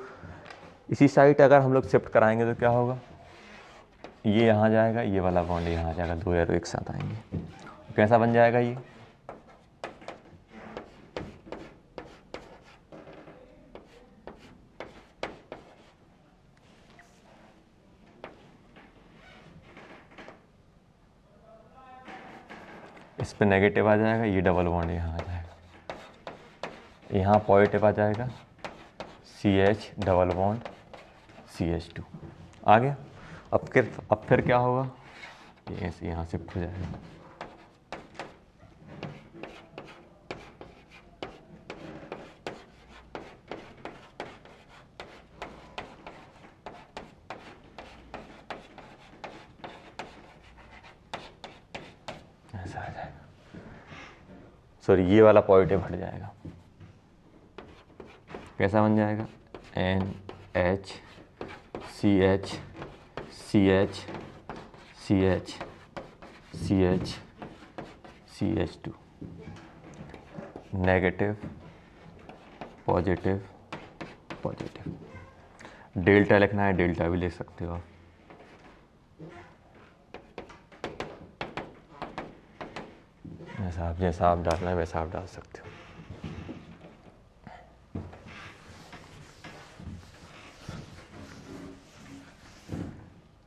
Speaker 1: इसी साइड अगर हम लोग शिफ्ट कराएंगे तो क्या होगा, ये यहाँ जाएगा, ये वाला बॉन्ड यहाँ जाएगा, दो एरो एक साथ आएंगे। कैसा बन जाएगा ये, इस पे नेगेटिव आ जाएगा, ये डबल बॉन्ड यहाँ आ जाएगा, यहाँ पॉजिटिव आ जाएगा, CH डबल बॉन्ड CH2 आ गया। अब फिर क्या होगा, ये ऐसे यहाँ शिफ्ट हो जाएगा। ऐसा आ जाएगा, सॉरी ये वाला पॉजिटिव हट जाएगा, कैसा बन जाएगा, NH CH CH CH CH CH2, negative positive positive. Delta लिखना है, डेल्टा भी लिख सकते हो आप। जैसा आप डालना है वैसा आप डाल सकते हो।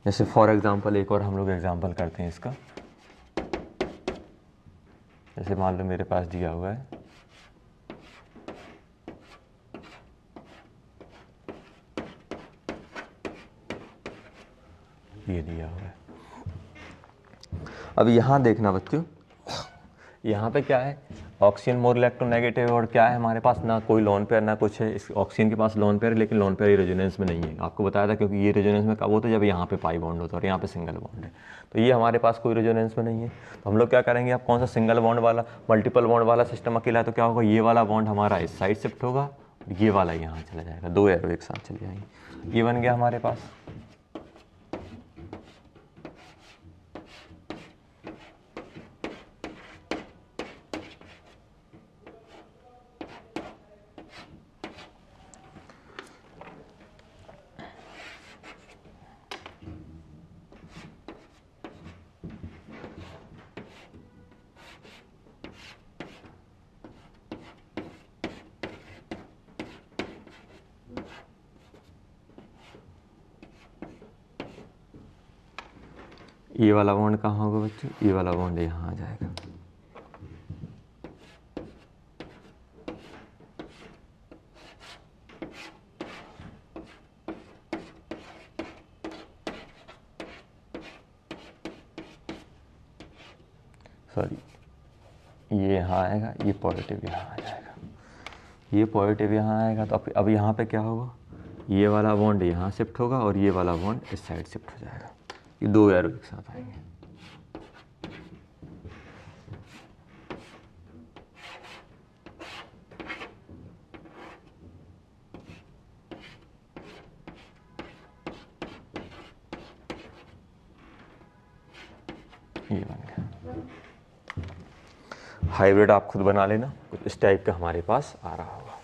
Speaker 1: जैसे फॉर एग्जांपल एक और हम लोग एग्जांपल करते हैं इसका। जैसे मान लो मेरे पास दिया हुआ है ये दिया हुआ है। अब यहाँ देखना बच्चों, यहाँ पे क्या है, ऑक्सीजन मोर इलेक्ट्रोनेगेटिव, और क्या है हमारे पास, ना कोई लोन पेयर ना कुछ है। इस ऑक्सीजन के पास लोन पेयर है, लेकिन लोन पेयर रेजोनेंस में नहीं है। आपको बताया था, क्योंकि ये रेजोनेंस में कब होता है, जब यहाँ पे पाई बॉन्ड होता है और यहाँ पे सिंगल बॉन्ड है। तो ये हमारे पास कोई रेजोनेंस में नहीं है, तो हम लोग क्या करेंगे, आप कौन सा सिंगल बॉन्ड वाला, मल्टीपल बॉन्ड वाला सिस्टम अकेला है, तो क्या होगा, ये वाला बॉन्ड हमारा इस साइड शिफ्ट होगा, ये वाला यहाँ चला जाएगा, दो एरो एक साथ चले जाएंगे। ये बन गया हमारे पास। ये वाला बॉन्ड कहाँ होगा बच्चों, ये वाला बॉन्ड यहाँ आ जाएगा। सॉरी, ये यहाँ आएगा, ये पॉजिटिव यहाँ आ जाएगा, ये पॉजिटिव यहाँ आएगा। तो अब यहाँ पे क्या होगा, ये वाला बॉन्ड यहाँ शिफ्ट होगा और ये वाला बॉन्ड इस साइड शिफ्ट हो जाएगा। ये दो एरो एक साथ आएंगे। ये बन गया। हाइब्रिड आप खुद बना लेना, कुछ इस टाइप का हमारे पास आ रहा होगा।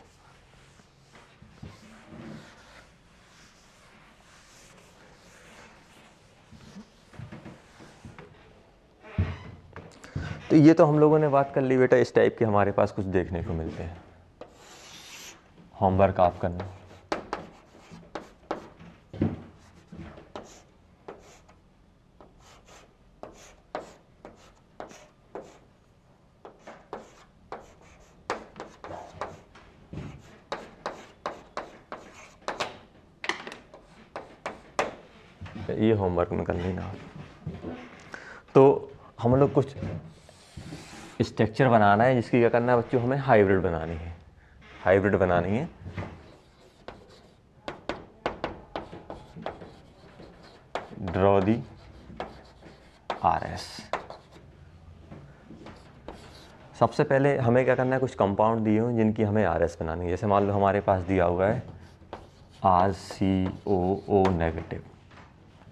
Speaker 1: तो ये तो हम लोगों ने बात कर ली बेटा, इस टाइप के हमारे पास कुछ देखने को मिलते हैं। होमवर्क आप करना। ये होमवर्क में कर लेना। तो हम लोग कुछ स्ट्रक्चर बनाना है जिसकी क्या करना है बच्चों, हमें हाइब्रिड बनानी है। हाइब्रिड बनानी है। Draw the RS। सबसे पहले हमें क्या करना है, कुछ कंपाउंड दिए हों जिनकी हमें RS बनानी है। जैसे मान लो हमारे पास दिया हुआ है RCOO नेगेटिव,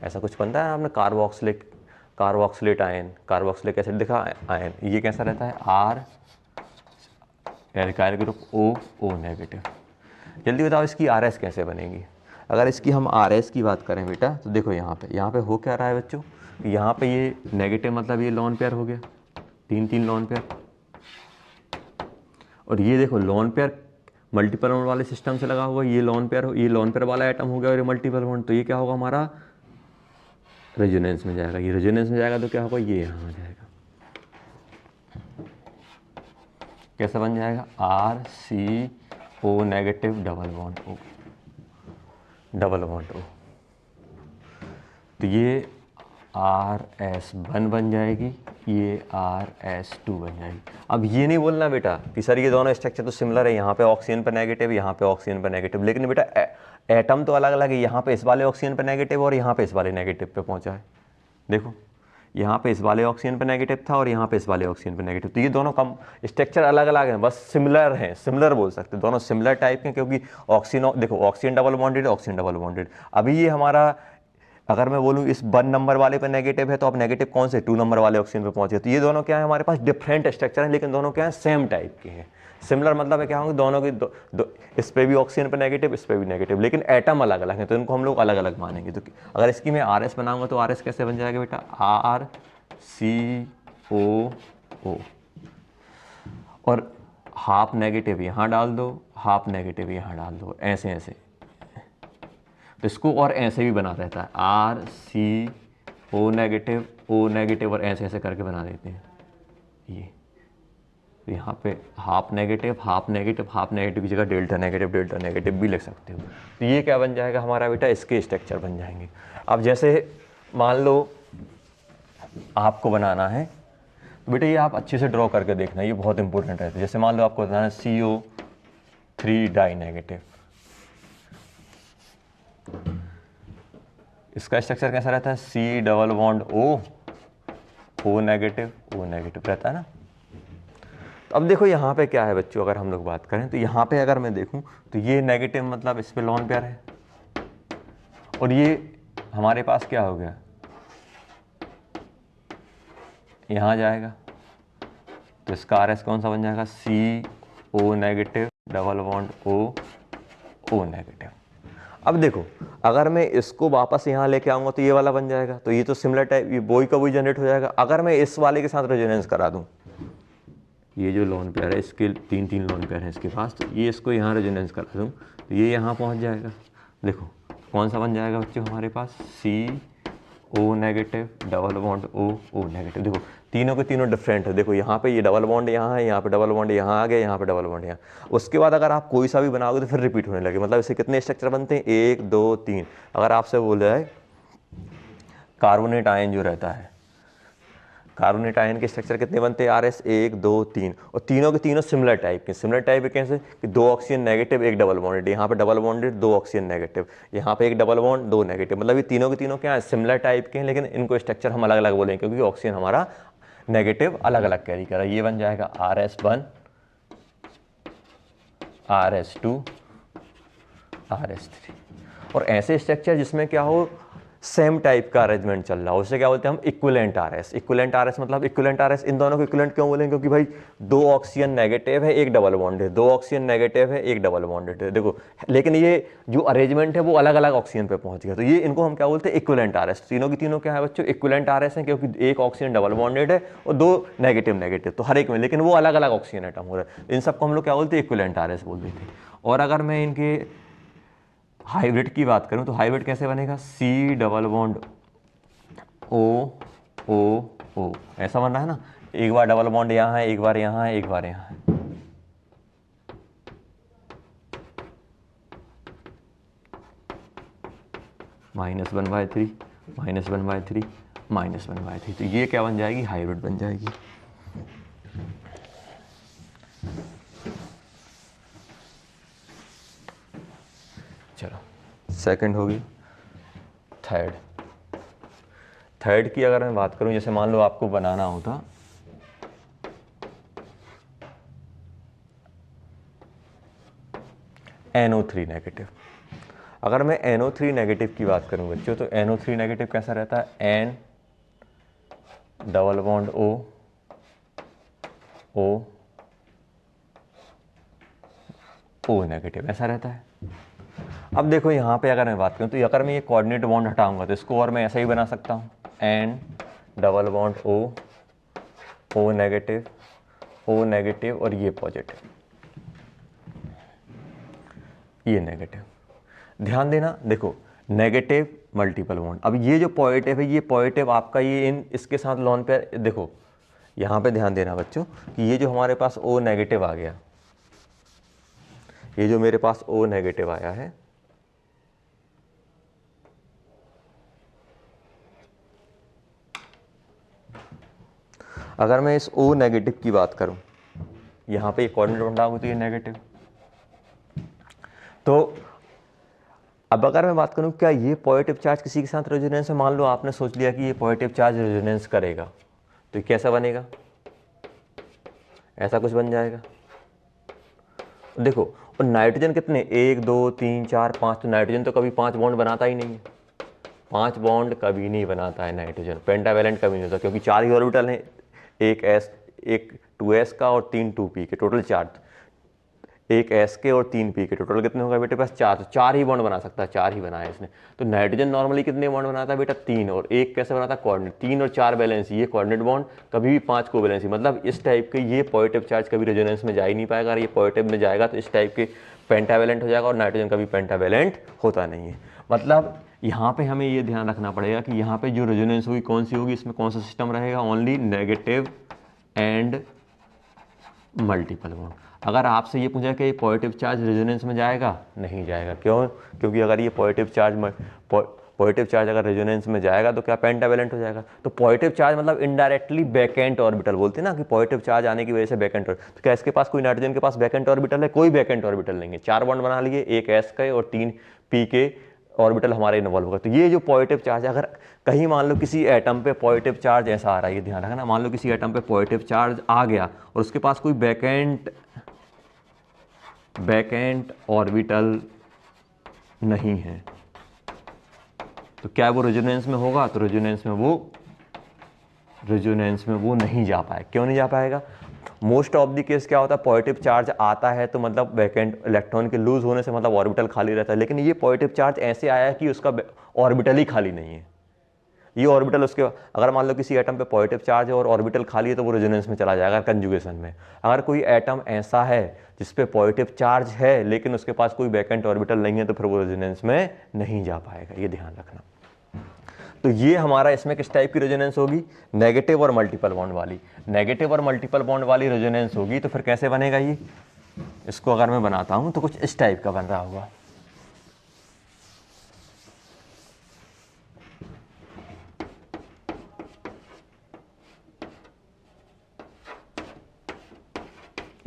Speaker 1: ऐसा कुछ बनता है। आपने carboxylic carboxylate ion, carboxylic acid दिखा आयन, ये कैसा रहता है R, alkyl group O negative. जल्दी बताओ इसकी आर एस कैसे बनेगी। अगर इसकी हम आर एस की बात करें बेटा तो देखो यहाँ पे हो क्या रहा है बच्चों, यहाँ पे ये नेगेटिव मतलब ये लॉन पेयर हो गया, 3 लॉन पेयर, और ये देखो लॉन पेयर मल्टीपल बॉन्ड वाले सिस्टम से लगा हुआ, ये लॉन पेयर वाला एटम हो गया और ये मल्टीपल बॉन्ड, तो ये क्या होगा हमारा रेजोनेंस में जाएगा। ये रेजोनेंस में जाएगा तो क्या होगा, ये यहाँ आ जाएगा, कैसा बन जाएगा R C O negative double bond O, तो ये RS1 बन जाएगी, ये RS2 बन जाएगी। अब ये नहीं बोलना बेटा कि सर ये दोनों स्ट्रक्चर तो सिमिलर है, यहाँ पे ऑक्सीजन पर नेगेटिव, यहाँ पे ऑक्सीजन पर नेगेटिव, लेकिन बेटा एटम तो अलग अलग है, यहाँ पे इस वाले ऑक्सीजन पर नेगेटिव और यहाँ पे इस वाले नेगेटिव पे पहुँचा है। देखो यहाँ पे इस वाले ऑक्सीजन पर नेगेटिव था और यहाँ पे इस वाले ऑक्सीजन पर नेगेटिव, तो ये दोनों कम स्ट्रक्चर अलग अलग हैं, बस सिमिलर हैं, सिमिलर बोल सकते हैं, दोनों सिमिलर टाइप के, क्योंकि ऑक्सीजन देखो oxygen double bonded, oxygen double bonded. अभी ये हमारा अगर मैं बोलूँ इस 1 नंबर वाले पे नेगेटिव है तो अब नेगेटिव कौन से 2 नंबर वाले ऑक्सीजन पे पहुंचे, तो ये दोनों क्या है हमारे पास डिफरेंट स्ट्रक्चर हैं, लेकिन दोनों क्या है सेम टाइप के हैं। सिमिलर मतलब है क्या होंगे दोनों की इस पे भी ऑक्सीजन पे नेगेटिव, इस पे भी नेगेटिव, लेकिन एटम अलग अलग है, तो इनको हम लोग अलग अलग मानेंगे। तो अगर इसकी मैं आर एस बनाऊंगा तो आर एस कैसे बन जाएगा बेटा, आर सी ओ, और हाफ नेगेटिव यहाँ डाल दो, हाफ नेगेटिव यहाँ डाल दो, ऐसे ऐसे, तो इसको और ऐसे भी बना रहता है आर सी ओ नेगेटिव और ऐसे ऐसे करके बना देते हैं ये। तो यहाँ पे हाफ नेगेटिव की जगह डेल्टा नेगेटिव भी लिख सकते हो। तो ये क्या बन जाएगा हमारा बेटा, इसके स्ट्रक्चर बन जाएंगे। अब जैसे मान लो आपको बनाना है तो बेटा ये आप अच्छे से ड्रॉ करके देखना, ये बहुत इंपॉर्टेंट है। जैसे मान लो आपको बनाना है CO3 डाई नेगेटिव, इसका स्ट्रक्चर कैसा रहता है, C double bond O negative रहता है ना। तो अब देखो यहाँ पे क्या है बच्चों, अगर हम लोग बात करें तो यहाँ पे अगर मैं देखूँ तो ये नेगेटिव मतलब इस पे लॉन पेयर है, और ये हमारे पास क्या हो गया, यहाँ जाएगा, तो इसका आर एस कौन सा बन जाएगा, CO negative double bond O negative. अब देखो अगर मैं इसको वापस यहाँ लेके आऊँगा तो ये वाला बन जाएगा, तो ये तो सिमिलर टाइप, ये वही का वही जनरेट हो जाएगा। अगर मैं इस वाले के साथ रेजोनेंस करा दूँ, ये जो लॉन पेयर है इसके 3 लॉन पेयर है इसके पास, तो ये इसको यहाँ रेजोनेंस करा दूँ तो ये यहाँ पहुँच जाएगा। देखो कौन सा बन जाएगा बच्चों हमारे पास, CO negative double bond O negative. देखो तीनों के तीनों डिफरेंट है, देखो यहाँ पे ये डबल बॉन्ड यहाँ है, यहाँ पे डबल बॉन्ड यहाँ आ गया, यहाँ पे डबल बॉन्ड यहाँ। उसके बाद अगर आप कोई सा भी बनाओगे तो फिर रिपीट होने लगे, मतलब इससे कितने स्ट्रक्चर बनते हैं, 1 2 3। अगर आपसे बोला है कार्बोनेट आयन जो रहता है, कार्बोनेट आयन के स्ट्रक्चर कितने बनते हैं, RS 1 2 3, और तीनों के तीनों सिमिलर टाइप के। सिमिलर टाइप कैसे कि 2 ऑक्सीजन नेगेटिव 1 डबल बॉन्डेड, यहाँ पे डबल बॉन्डेड 2 ऑक्सीजन नेगेटिव, यहाँ पे 1 डबल बॉन्ड 2 नेगेटिव, मतलब ये तीनों के तीनों क्या है सिमिलर टाइप के हैं, लेकिन इनको स्ट्रक्चर हम अलग अलग बोलेंगे क्योंकि ऑक्सीजन हमारा नेगेटिव अलग अलग कैरी कर रहा है। ये बन जाएगा RS1 RS2 RS3, और ऐसे स्ट्रक्चर जिसमें क्या हो सेम टाइप का अरेंजमेंट चल रहा हो उसे क्या बोलते हैं हम, इक्विवेलेंट आरएस। इक्विवेलेंट आरएस मतलब इक्विवेलेंट आरएस, इन दोनों को इक्विवेलेंट क्यों बोलेंगे, क्योंकि भाई 2 ऑक्सीजन नेगेटिव है 1 डबल बॉन्ड है, 2 ऑक्सीजन नेगेटिव है 1 डबल बॉन्ड है। देखो लेकिन ये जो अरेंजमेंट है वो अलग अलग ऑक्सीजन पे पहुंच गया, तो ये इनको हम क्या बोलते हैं इक्विवेलेंट आरएस। तीनों की तीनों क्या है बच्चों, इक्विवेलेंट आरएस है, क्योंकि 1 ऑक्सीजन डबल बॉन्डेड है और 2 नेगेटिव तो हर एक में, लेकिन वो अलग अलग ऑक्सीजन एटम हो रहा है। इन सबको हम लोग क्या बोलते हैं इक्विवेलेंट आरएस बोल देते हैं। और अगर मैं इनके हाइब्रिड की बात करूं तो हाइब्रिड कैसे बनेगा, C डबल बॉन्ड O ऐसा बन रहा है ना, एक बार डबल बॉन्ड यहाँ है, एक बार यहाँ है, एक बार यहाँ है। -1/3 -1/3 -1/3, तो ये क्या बन जाएगी, हाइब्रिड बन जाएगी। चलो सेकंड होगी। थर्ड की अगर मैं बात करूं, जैसे मान लो आपको बनाना होता NO3 नेगेटिव। अगर मैं NO3 नेगेटिव की बात करूं बच्चों तो NO3 नेगेटिव कैसा रहता है, double bond O, O, O negative, ऐसा रहता है। अब देखो यहाँ पे अगर मैं बात करूँ तो अगर मैं ये कोऑर्डिनेट बॉन्ड हटाऊंगा तो इसको और मैं ऐसा ही बना सकता हूँ, N double bond O, O negative और ये पॉजिटिव, ये नेगेटिव। ध्यान देना, देखो नेगेटिव मल्टीपल बॉन्ड, अब ये जो पॉजिटिव है ये पॉजिटिव आपका ये इन इसके साथ लॉन पेयर, देखो यहाँ पे ध्यान देना बच्चों कि ये जो हमारे पास O नेगेटिव आ गया, ये जो मेरे पास O नेगेटिव आया है, अगर मैं इस O नेगेटिव की बात करूं, यहाँ पे कोऑर्डिनेट बॉन्ड डालूं तो ये नेगेटिव। तो अब अगर मैं बात करूं क्या ये पॉजिटिव चार्ज किसी के साथ रेजोनेंस है, मान लो आपने सोच लिया कि ये पॉजिटिव चार्ज रेजोनेंस करेगा, तो ये कैसा बनेगा, ऐसा कुछ बन जाएगा। देखो और नाइट्रोजन कितने, 1 2 3 4 5, तो नाइट्रोजन तो कभी 5 बॉन्ड बनाता ही नहीं है, 5 बॉन्ड कभी नहीं बनाता है नाइट्रोजन, पेंटावैलेंट कभी नहीं होता, क्योंकि 4 ही ऑर्बिटल हैं, एक 2s का और 3 2p के, टोटल 4, एक s के और 3p के, टोटल कितने होगा बेटे पास 4, तो 4 ही बॉन्ड बना सकता है, 4 ही बनाया इसने। तो नाइट्रोजन नॉर्मली कितने बॉन्ड बनाता है बेटा, 3, और एक कैसे बनाता है कोऑर्डिनेट, 3 और 4 बैलेंसी, ये कोऑर्डिनेट बॉन्ड, कभी भी 5 को बैलेंसी, मतलब इस टाइप के ये पॉजिटिव चार्ज कभी रेजोनेंस में जा ही नहीं पाएगा, और ये पॉजिटिव में जाएगा तो इस टाइप के पेंटावैलेंट हो जाएगा, और नाइट्रोजन कभी पेंटावैलेंट होता नहीं है। मतलब यहाँ पे हमें ये ध्यान रखना पड़ेगा कि यहाँ पे जो रेजोनेंस होगी कौन सी होगी, इसमें कौन सा सिस्टम रहेगा, only negative and multiple bond. अगर आपसे ये पूछा कि ये पॉजिटिव चार्ज रेजोनेंस में जाएगा, नहीं जाएगा, क्यों, क्योंकि अगर ये पॉजिटिव चार्ज अगर रेजोनेंस में जाएगा तो क्या पेंटावैलेंट हो जाएगा। तो पॉजिटिव चार्ज मतलब इनडायरेक्टली बैकेंट ऑर्बिटल बोलते हैं ना, कि पॉजिटिव चार्ज आने की वजह से बैकेंट ऑर्बिटल, तो क्या इसके पास कोई नाइट्रोजन के पास बैकेंट ऑर्बिटल है, कोई बैकेंट ऑर्बिटल नहीं है, 4 बॉन्ड बना लिए, एक s के और 3 p के ऑर्बिटल हमारे इन्वॉल्व होगा। तो ये जो पॉजिटिव चार्ज है, अगर कहीं मान लो किसी एटम पे पॉजिटिव चार्ज ऐसा आ रहा है, ये ध्यान रखना, मान लो किसी एटम पे पॉजिटिव चार्ज आ गया और उसके पास कोई बैकेंट ऑर्बिटल नहीं है, तो क्या वो रेजोनेंस में होगा, तो रेजोनेंस में वो नहीं जा पाएगा। क्यों नहीं जा पाएगा, मोस्ट ऑफ द केस क्या होता है, पॉजिटिव चार्ज आता है तो मतलब बैकेंट इलेक्ट्रॉन के लूज होने से मतलब ऑर्बिटल खाली रहता है, लेकिन ये पॉजिटिव चार्ज ऐसे आया है कि उसका ऑर्बिटल ही खाली नहीं है, ये ऑर्बिटल उसके, अगर मान लो किसी एटम पे पॉजिटिव चार्ज है और ऑर्बिटल खाली है तो वो रेजोनेंस में चला जाएगा कंजुगेशन में। अगर कोई एटम ऐसा है जिस पे पॉजिटिव चार्ज है लेकिन उसके पास कोई बैकेंट ऑर्बिटल नहीं है तो फिर वो रेजोनेंस में नहीं जा पाएगा, ये ध्यान रखना। तो ये हमारा इसमें किस टाइप की रेजोनेंस होगी, नेगेटिव और मल्टीपल बॉन्ड वाली, नेगेटिव और मल्टीपल बॉन्ड वाली रेजोनेंस होगी। तो फिर कैसे बनेगा ये, इसको अगर मैं बनाता हूं तो कुछ इस टाइप का बन रहा होगा,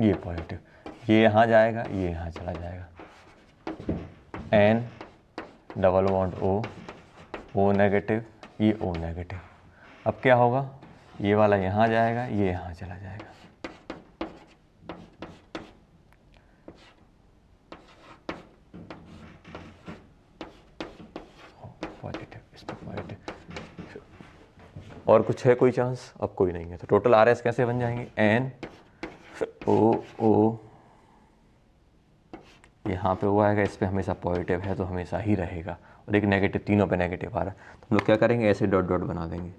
Speaker 1: ये पॉजिटिव, ये यहाँ जाएगा, ये यहाँ चला जाएगा, N double bond O negative, ये O नेगेटिव। अब क्या होगा, ये वाला यहाँ जाएगा, ये यहाँ चला जाएगा, पॉजिटिव, इस पर पॉजिटिव। और कुछ है कोई चांस, अब कोई नहीं है, तो टोटल RS कैसे बन जाएंगे, N O यहाँ पे हुआ है, इस पे हमेशा पॉजिटिव है तो हमेशा ही रहेगा, और एक नेगेटिव, तीनों पे नेगेटिव आ रहा है, तो हम लोग क्या करेंगे, ऐसे डॉट डॉट बना देंगे,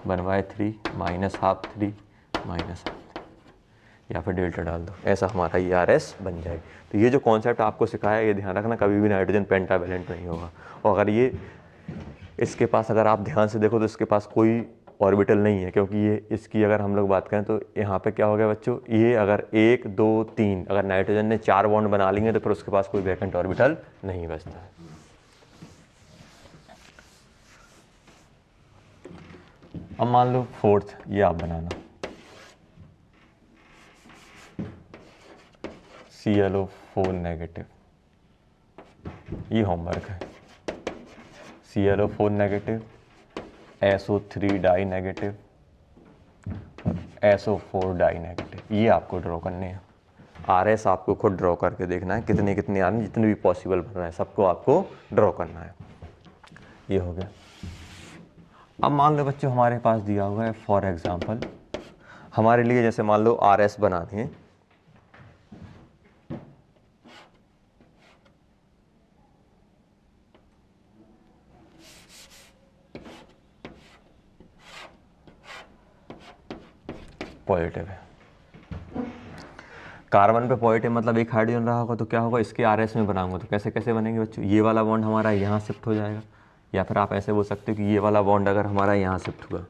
Speaker 1: 1/3 -½ 3 -½ या फिर डेल्टा डाल दो, ऐसा हमारा ये RS बन जाएगा। तो ये जो कॉन्सेप्ट आपको सिखाया, ये ध्यान रखना, कभी भी नाइट्रोजन पेंटावैलेंट नहीं होगा। और अगर ये इसके पास, अगर आप ध्यान से देखो तो इसके पास कोई ऑर्बिटल नहीं है, क्योंकि ये इसकी अगर हम लोग बात करें तो यहाँ पे क्या हो गया बच्चों, ये अगर 1 2 3 अगर नाइट्रोजन ने 4 बॉन्ड बना लेंगे तो फिर उसके पास कोई वैकेंट ऑर्बिटल नहीं बचता है। अब मान लो फोर्थ, ये आप बनाना, ClO4 नेगेटिव, ये होमवर्क है, ClO4 negative, SO3 die negative और SO4 डाई नेगेटिव, ये आपको ड्रॉ करने हैं। RS आपको खुद ड्रॉ करके देखना है, कितने कितने आ रहे हैं, जितने भी पॉसिबल बन रहा है सबको आपको ड्रॉ करना है। ये हो गया। अब मान लो बच्चों हमारे पास दिया हुआ है फॉर एग्जांपल हमारे लिए, जैसे मान लो आर एस बनाने हैं, पॉजिटिव है, कार्बन पे पॉजिटिव मतलब एक हाइड्रोजन रहा होगा, तो क्या होगा, इसके आर एस में बनाऊंगा तो कैसे कैसे बनेंगे बच्चों, ये वाला बॉन्ड हमारा यहाँ शिफ्ट हो जाएगा, या फिर आप ऐसे बोल सकते हो कि ये वाला बॉन्ड अगर हमारा यहाँ शिफ्ट हुआ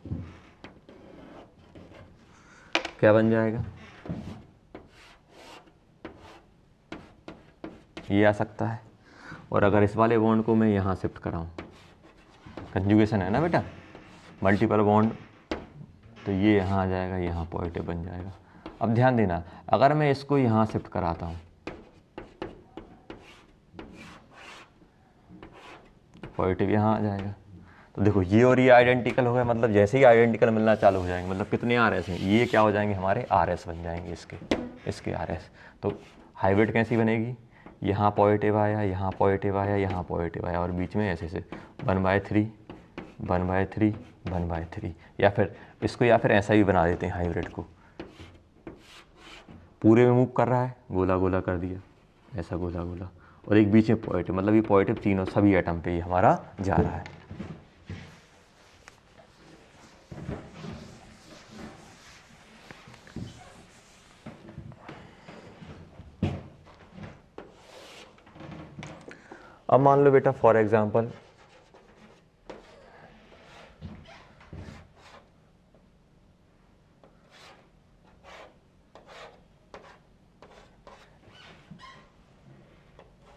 Speaker 1: क्या बन जाएगा, ये आ सकता है। और अगर इस वाले बॉन्ड को मैं यहाँ शिफ्ट कराऊँ, कंजुगेशन है ना बेटा, मल्टीपल बॉन्ड, तो ये यहाँ आ जाएगा, यहाँ पॉजिटिव बन जाएगा। अब ध्यान देना, अगर मैं इसको यहाँ शिफ्ट कराता हूँ, पॉजिटिव यहाँ आ जाएगा, तो देखो ये और ये आइडेंटिकल हो गए, मतलब जैसे ही आइडेंटिकल मिलना चालू हो जाएंगे, मतलब कितने आर एस हैं, ये क्या हो जाएंगे, हमारे आर एस बन जाएंगे, इसके आर एस। तो हाइब्रिड कैसी बनेगी, यहाँ पॉजिटिव आया, यहाँ पॉजिटिव आया, यहाँ पॉजिटिव आया, और बीच में ऐसे से 1/3 1/3 1/3, या फिर इसको या फिर ऐसा ही बना देते हैं, हाइब्रिड को पूरे में मूव कर रहा है, गोला गोला कर दिया, ऐसा गोला गोला, और एक बीच में पॉजिटिव, मतलब ये पॉजिटिव तीनों सभी एटम पे ये हमारा जा रहा है। अब मान लो बेटा फॉर एग्जांपल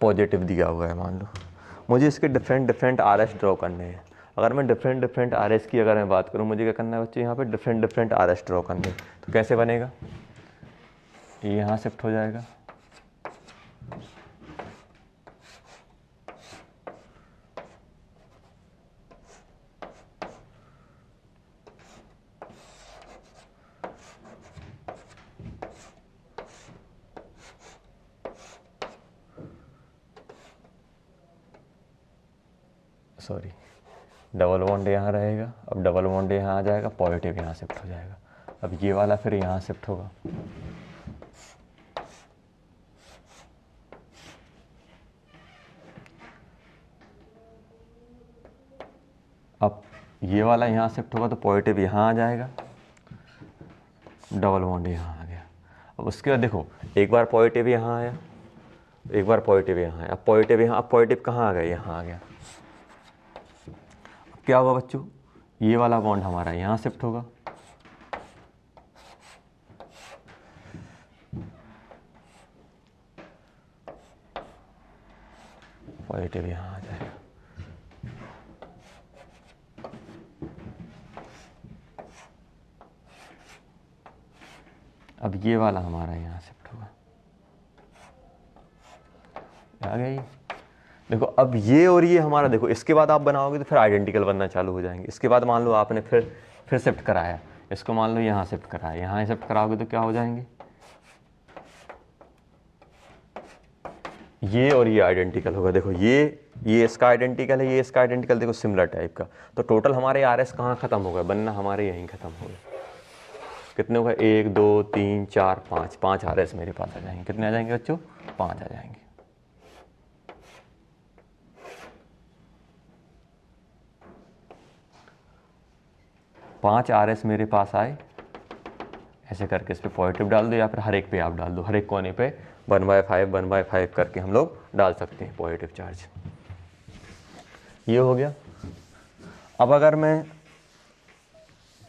Speaker 1: पॉजिटिव दिया हुआ है, मान लो मुझे इसके different different R S draw करने हैं। अगर मैं डिफरेंट डिफरेंट आर एस की अगर मैं बात करूँ, मुझे क्या करना है बच्चे, यहाँ पे different different R S draw करने हैं, तो कैसे बनेगा, ये यहाँ शिफ्ट हो जाएगा, सॉरी डबल बॉन्ड यहाँ रहेगा, अब डबल बॉन्ड यहाँ आ जाएगा, पॉजिटिव यहाँ शिफ्ट हो जाएगा, अब ये वाला फिर यहाँ शिफ्ट होगा, अब ये वाला यहाँ शिफ्ट होगा तो पॉजिटिव यहाँ आ जाएगा, डबल बॉन्ड यहाँ आ गया। अब उसके बाद देखो एक बार पॉजिटिव यहाँ आया, एक बार पॉजिटिव यहाँ आया, अब पॉजिटिव यहाँ, अब पॉजिटिव कहाँ आ गया, यहाँ आ गया। अब क्या होगा बच्चों, ये वाला बॉन्ड हमारा यहाँ शिफ्ट होगा, पॉजिटिव यहाँ आ जाएगा, अब ये वाला हमारा यहाँ शिफ्ट होगा, आ गया ये। देखो अब ये और ये हमारा, देखो इसके बाद आप बनाओगे तो फिर आइडेंटिकल बनना चालू हो जाएंगे। इसके बाद मान लो आपने फिर शिफ्ट कराया, इसको मान लो यहाँ शिफ्ट कराया, यहाँ शिफ्ट कराओगे तो क्या हो जाएंगे, ये और ये आइडेंटिकल होगा। देखो ये इसका आइडेंटिकल है, ये इसका आइडेंटिकल, देखो सिमिलर टाइप का। तो टोटल हमारे आर एस कहाँ खत्म हो गए, बनना हमारे यहीं खत्म हो गए। कितने होगा, 1 2 3 4 5, 5 आर एस मेरे पास आ जाएंगे। कितने आ जाएंगे बच्चों, 5 आ जाएंगे। पाँच आर एस मेरे पास आए, ऐसे करके इस पर पॉजिटिव डाल दो, या फिर हर एक पे आप डाल दो, हर एक कोने पे 1/5 1/5 करके हम लोग डाल सकते हैं पॉजिटिव चार्ज। ये हो गया। अब अगर मैं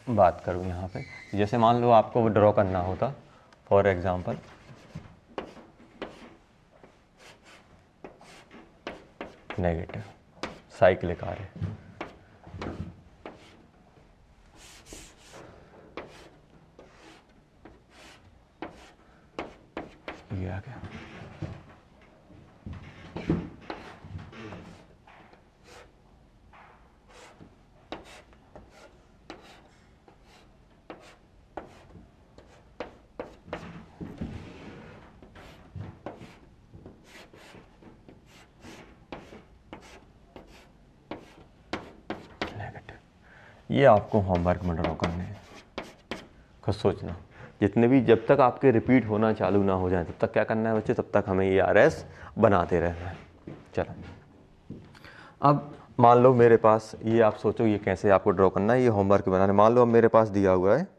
Speaker 1: बात करूँ यहाँ पे, जैसे मान लो आपको ड्रॉ करना होता for example negative cyclic R है, ये आ गया। ये आपको होमवर्क में ड्रॉ करने हैं। खुद सोचना, जितने भी जब तक आपके रिपीट होना चालू ना हो जाए तब तक क्या करना है बच्चे, तब तक हमें ये RS बनाते रहना है। चलो अब मान लो मेरे पास ये, आप सोचो ये कैसे आपको ड्रॉ करना है, ये होमवर्क बनाने। मान लो अब मेरे पास दिया हुआ है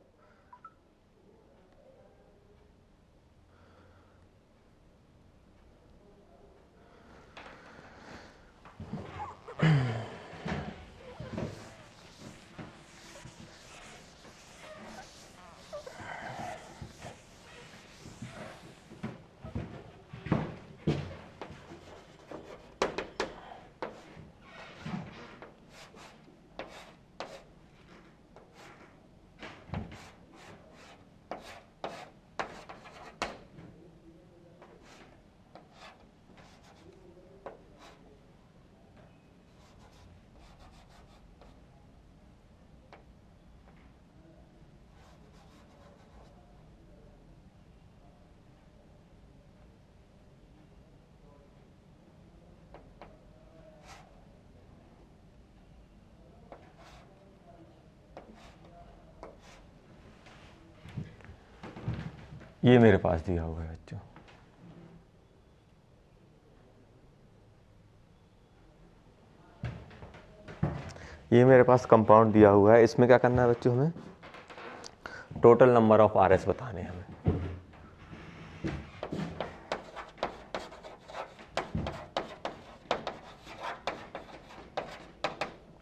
Speaker 1: ये मेरे पास दिया हुआ है बच्चों, ये मेरे पास कंपाउंड दिया हुआ है। इसमें क्या करना है बच्चों, हमें टोटल नंबर ऑफ RS बताने हैं हमें।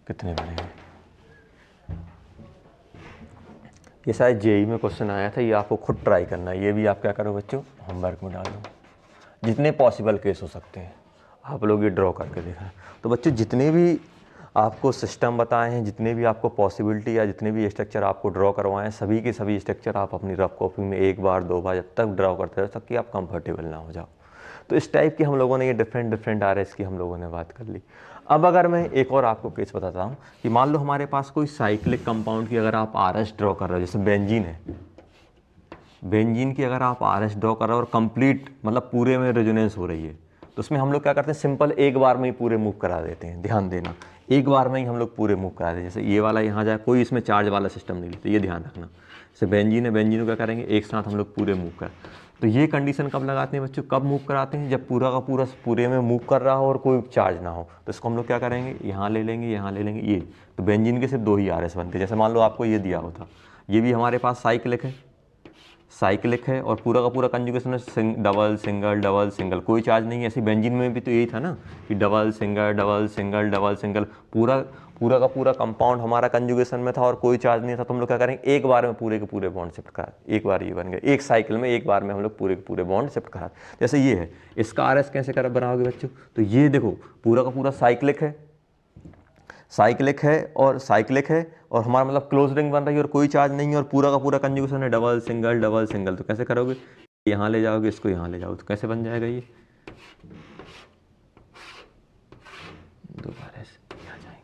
Speaker 1: कितने बनेंगे, ये शायद JEE में क्वेश्चन आया था, ये आपको खुद ट्राई करना है। ये भी आप क्या करो बच्चों, होमवर्क में डालो। जितने पॉसिबल केस हो सकते हैं आप लोग ये ड्रॉ करके देखना। तो बच्चों जितने भी आपको सिस्टम बताए हैं, जितने भी आपको पॉसिबिलिटी या जितने भी स्ट्रक्चर आपको ड्रॉ करवाए हैं, सभी के सभी स्ट्रक्चर आप अपनी रफ कॉपी में एक बार 2 बार जब तक ड्रॉ करते रहो तब कि आप कंफर्टेबल ना हो जाओ। तो इस टाइप की हम लोगों ने ये डिफरेंट RS की हम लोगों ने बात कर ली। अब अगर मैं एक और आपको केस बताता हूँ कि मान लो हमारे पास कोई साइक्लिक कंपाउंड की अगर आप RS ड्रॉ कर रहे हो, जैसे बेंजीन है, बेंजीन की अगर आप RS ड्रॉ कर रहे हो और कंप्लीट मतलब पूरे में रेजोनेंस हो रही है, तो उसमें हम लोग क्या करते हैं, सिंपल एक बार में ही पूरे मूव करा देते हैं। ध्यान देना, एक बार में ही हम लोग पूरे मूव करा देते हैं। जैसे ये वाला यहाँ जाए, कोई इसमें चार्ज वाला सिस्टम नहीं लेते, ये ध्यान रखना। जैसे बेंजीन है, बेंजीन को क्या करेंगे, एक साथ हम लोग पूरे मूव कर। तो ये कंडीशन कब लगाते हैं बच्चों, कब मूव कराते हैं, जब पूरा का पूरा पूरे में मूव कर रहा हो और कोई चार्ज ना हो। तो इसको हम लोग क्या करेंगे, यहाँ ले लेंगे, यहाँ ले लेंगे, ये। तो बेंजीन के सिर्फ 2 ही RS बनते हैं। जैसे मान लो आपको ये दिया हुआ था, ये भी हमारे पास साइक्लिक है, साइक्लिक है और पूरा का पूरा कंजुगेशन में डबल सिंगल डबल सिंगल, कोई चार्ज नहीं है। ऐसे बेंजीन में भी तो यही था ना कि double single double single double single, पूरा का पूरा कंपाउंड हमारा कंजुगेशन में था और कोई चार्ज नहीं था। तो हम लोग क्या करेंगे, एक बार में पूरे के पूरे बॉन्ड शिफ्ट करा, एक बार ये बन गए, एक साइकिल में एक बार में हम लोग पूरे के पूरे बॉन्ड शिफ्ट करा। जैसे ये है, इसका RS कैसे कर बनाओगे बच्चों, तो ये देखो पूरा का पूरा साइक्लिक है, साइक्लिक है और हमारा मतलब क्लोज रिंग बन रही है और कोई चार्ज नहीं है और पूरा का पूरा कंजुगेशन है डबल सिंगल। तो कैसे करोगे, यहाँ ले जाओगे, इसको यहाँ ले जाओगे, तो कैसे बन जाएगा ये, दोबारा से आ जाएंगे।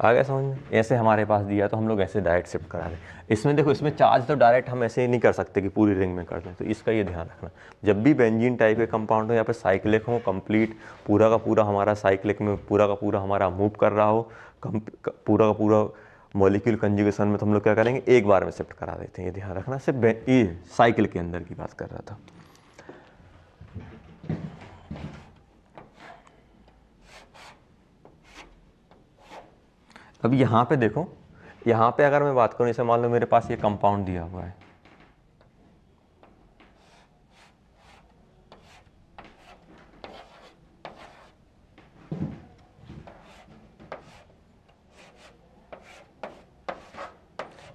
Speaker 1: आगे समझ में, ऐसे हमारे पास दिया तो हम लोग ऐसे डायरेक्ट शिफ्ट करा दें। इसमें देखो, इसमें चार्ज तो डायरेक्ट हम ऐसे ही नहीं कर सकते कि पूरी रिंग में कर दें। तो इसका ये ध्यान रखना, जब भी बेंजीन टाइप के कंपाउंड हो या फिर साइक्लिक हो, कंप्लीट पूरा का पूरा हमारा साइक्लिक में पूरा का पूरा हमारा मूव कर रहा हो, पूरा का पूरा मॉलिक्यूल कंजुगेशन में, तो हम लोग क्या करेंगे, एक बार में शिफ्ट करा देते हैं। ये ध्यान रखना, सिर्फ ये साइकिल के अंदर की बात कर रहा था। अब यहाँ पे देखो, यहाँ पे अगर मैं बात करूँ, जैसे मान लो मेरे पास ये कंपाउंड दिया हुआ है,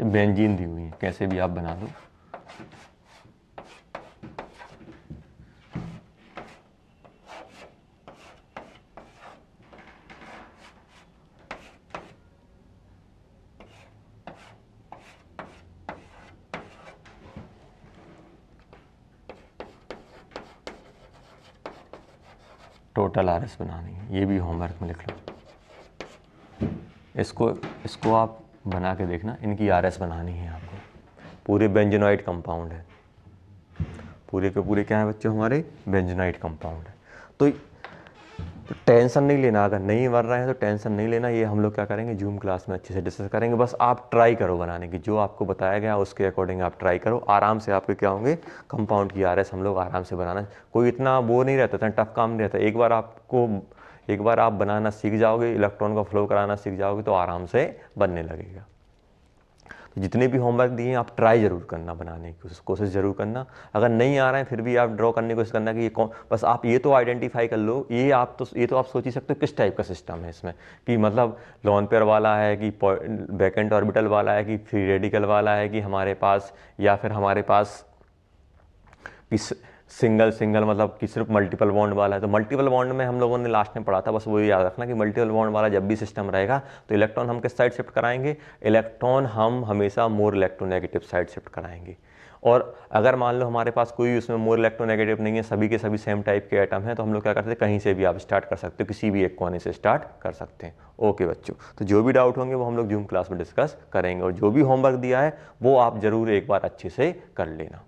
Speaker 1: बेंजीन दी हुई है, कैसे भी आप बना दो। टोटल RS बनानी है, ये भी होमवर्क में लिख लो। इसको आप बना के देखना, इनकी RS बनानी है आपको। पूरे बेंजीनॉइड कंपाउंड है, पूरे के पूरे क्या है बच्चों, हमारे बेंजोनाइट कंपाउंड है। तो टेंशन नहीं लेना, अगर नहीं बन रहे हैं तो टेंशन नहीं लेना, ये हम लोग क्या करेंगे जूम क्लास में अच्छे से डिस्कस करेंगे। बस आप ट्राई करो बनाने की, जो आपको बताया गया उसके अकॉर्डिंग आप ट्राई करो, आराम से आपके क्या होंगे कंपाउंड की आरएस हम लोग आराम से बनाना, कोई इतना वो नहीं रहता था, टफ काम नहीं रहता। एक बार आप बनाना सीख जाओगे, इलेक्ट्रॉन का फ्लो कराना सीख जाओगे तो आराम से बनने लगेगा। तो जितने भी होमवर्क दिए हैं आप ट्राई जरूर करना, बनाने की कोशिश जरूर करना। अगर नहीं आ रहे हैं फिर भी आप ड्रॉ करने की कोशिश करना कि ये कौन, बस आप ये तो आइडेंटिफाई कर लो, ये तो आप सोच ही सकते हो किस टाइप का सिस्टम है इसमें, कि मतलब लोन पेयर वाला है कि वैकेंट ऑर्बिटल वाला है कि फ्री रेडिकल वाला है कि हमारे पास, या फिर हमारे पास किस सिंगल मतलब कि सिर्फ मल्टीपल बॉन्ड वाला है। तो मल्टीपल बॉन्ड में हम लोगों ने लास्ट में पढ़ा था, बस वो याद रखना कि मल्टीपल बॉन्ड वाला जब भी सिस्टम रहेगा तो इलेक्ट्रॉन हम किस साइड शिफ्ट कराएंगे, इलेक्ट्रॉन हम हमेशा मोर इलेक्ट्रोनेगेटिव साइड शिफ्ट कराएंगे। और अगर मान लो हमारे पास कोई उसमें मोर इलेक्ट्रोनेगेटिव नहीं है, सभी के सभी सेम टाइप के एटम हैं, तो हम लोग क्या करते हैं कहीं से भी आप स्टार्ट कर सकते हो, किसी भी एक कोने से स्टार्ट कर सकते हैं। ओके बच्चों, तो जो भी डाउट होंगे वो हम लोग जूम क्लास में डिस्कस करेंगे, और जो भी होमवर्क दिया है वो आप जरूर एक बार अच्छे से कर लेना।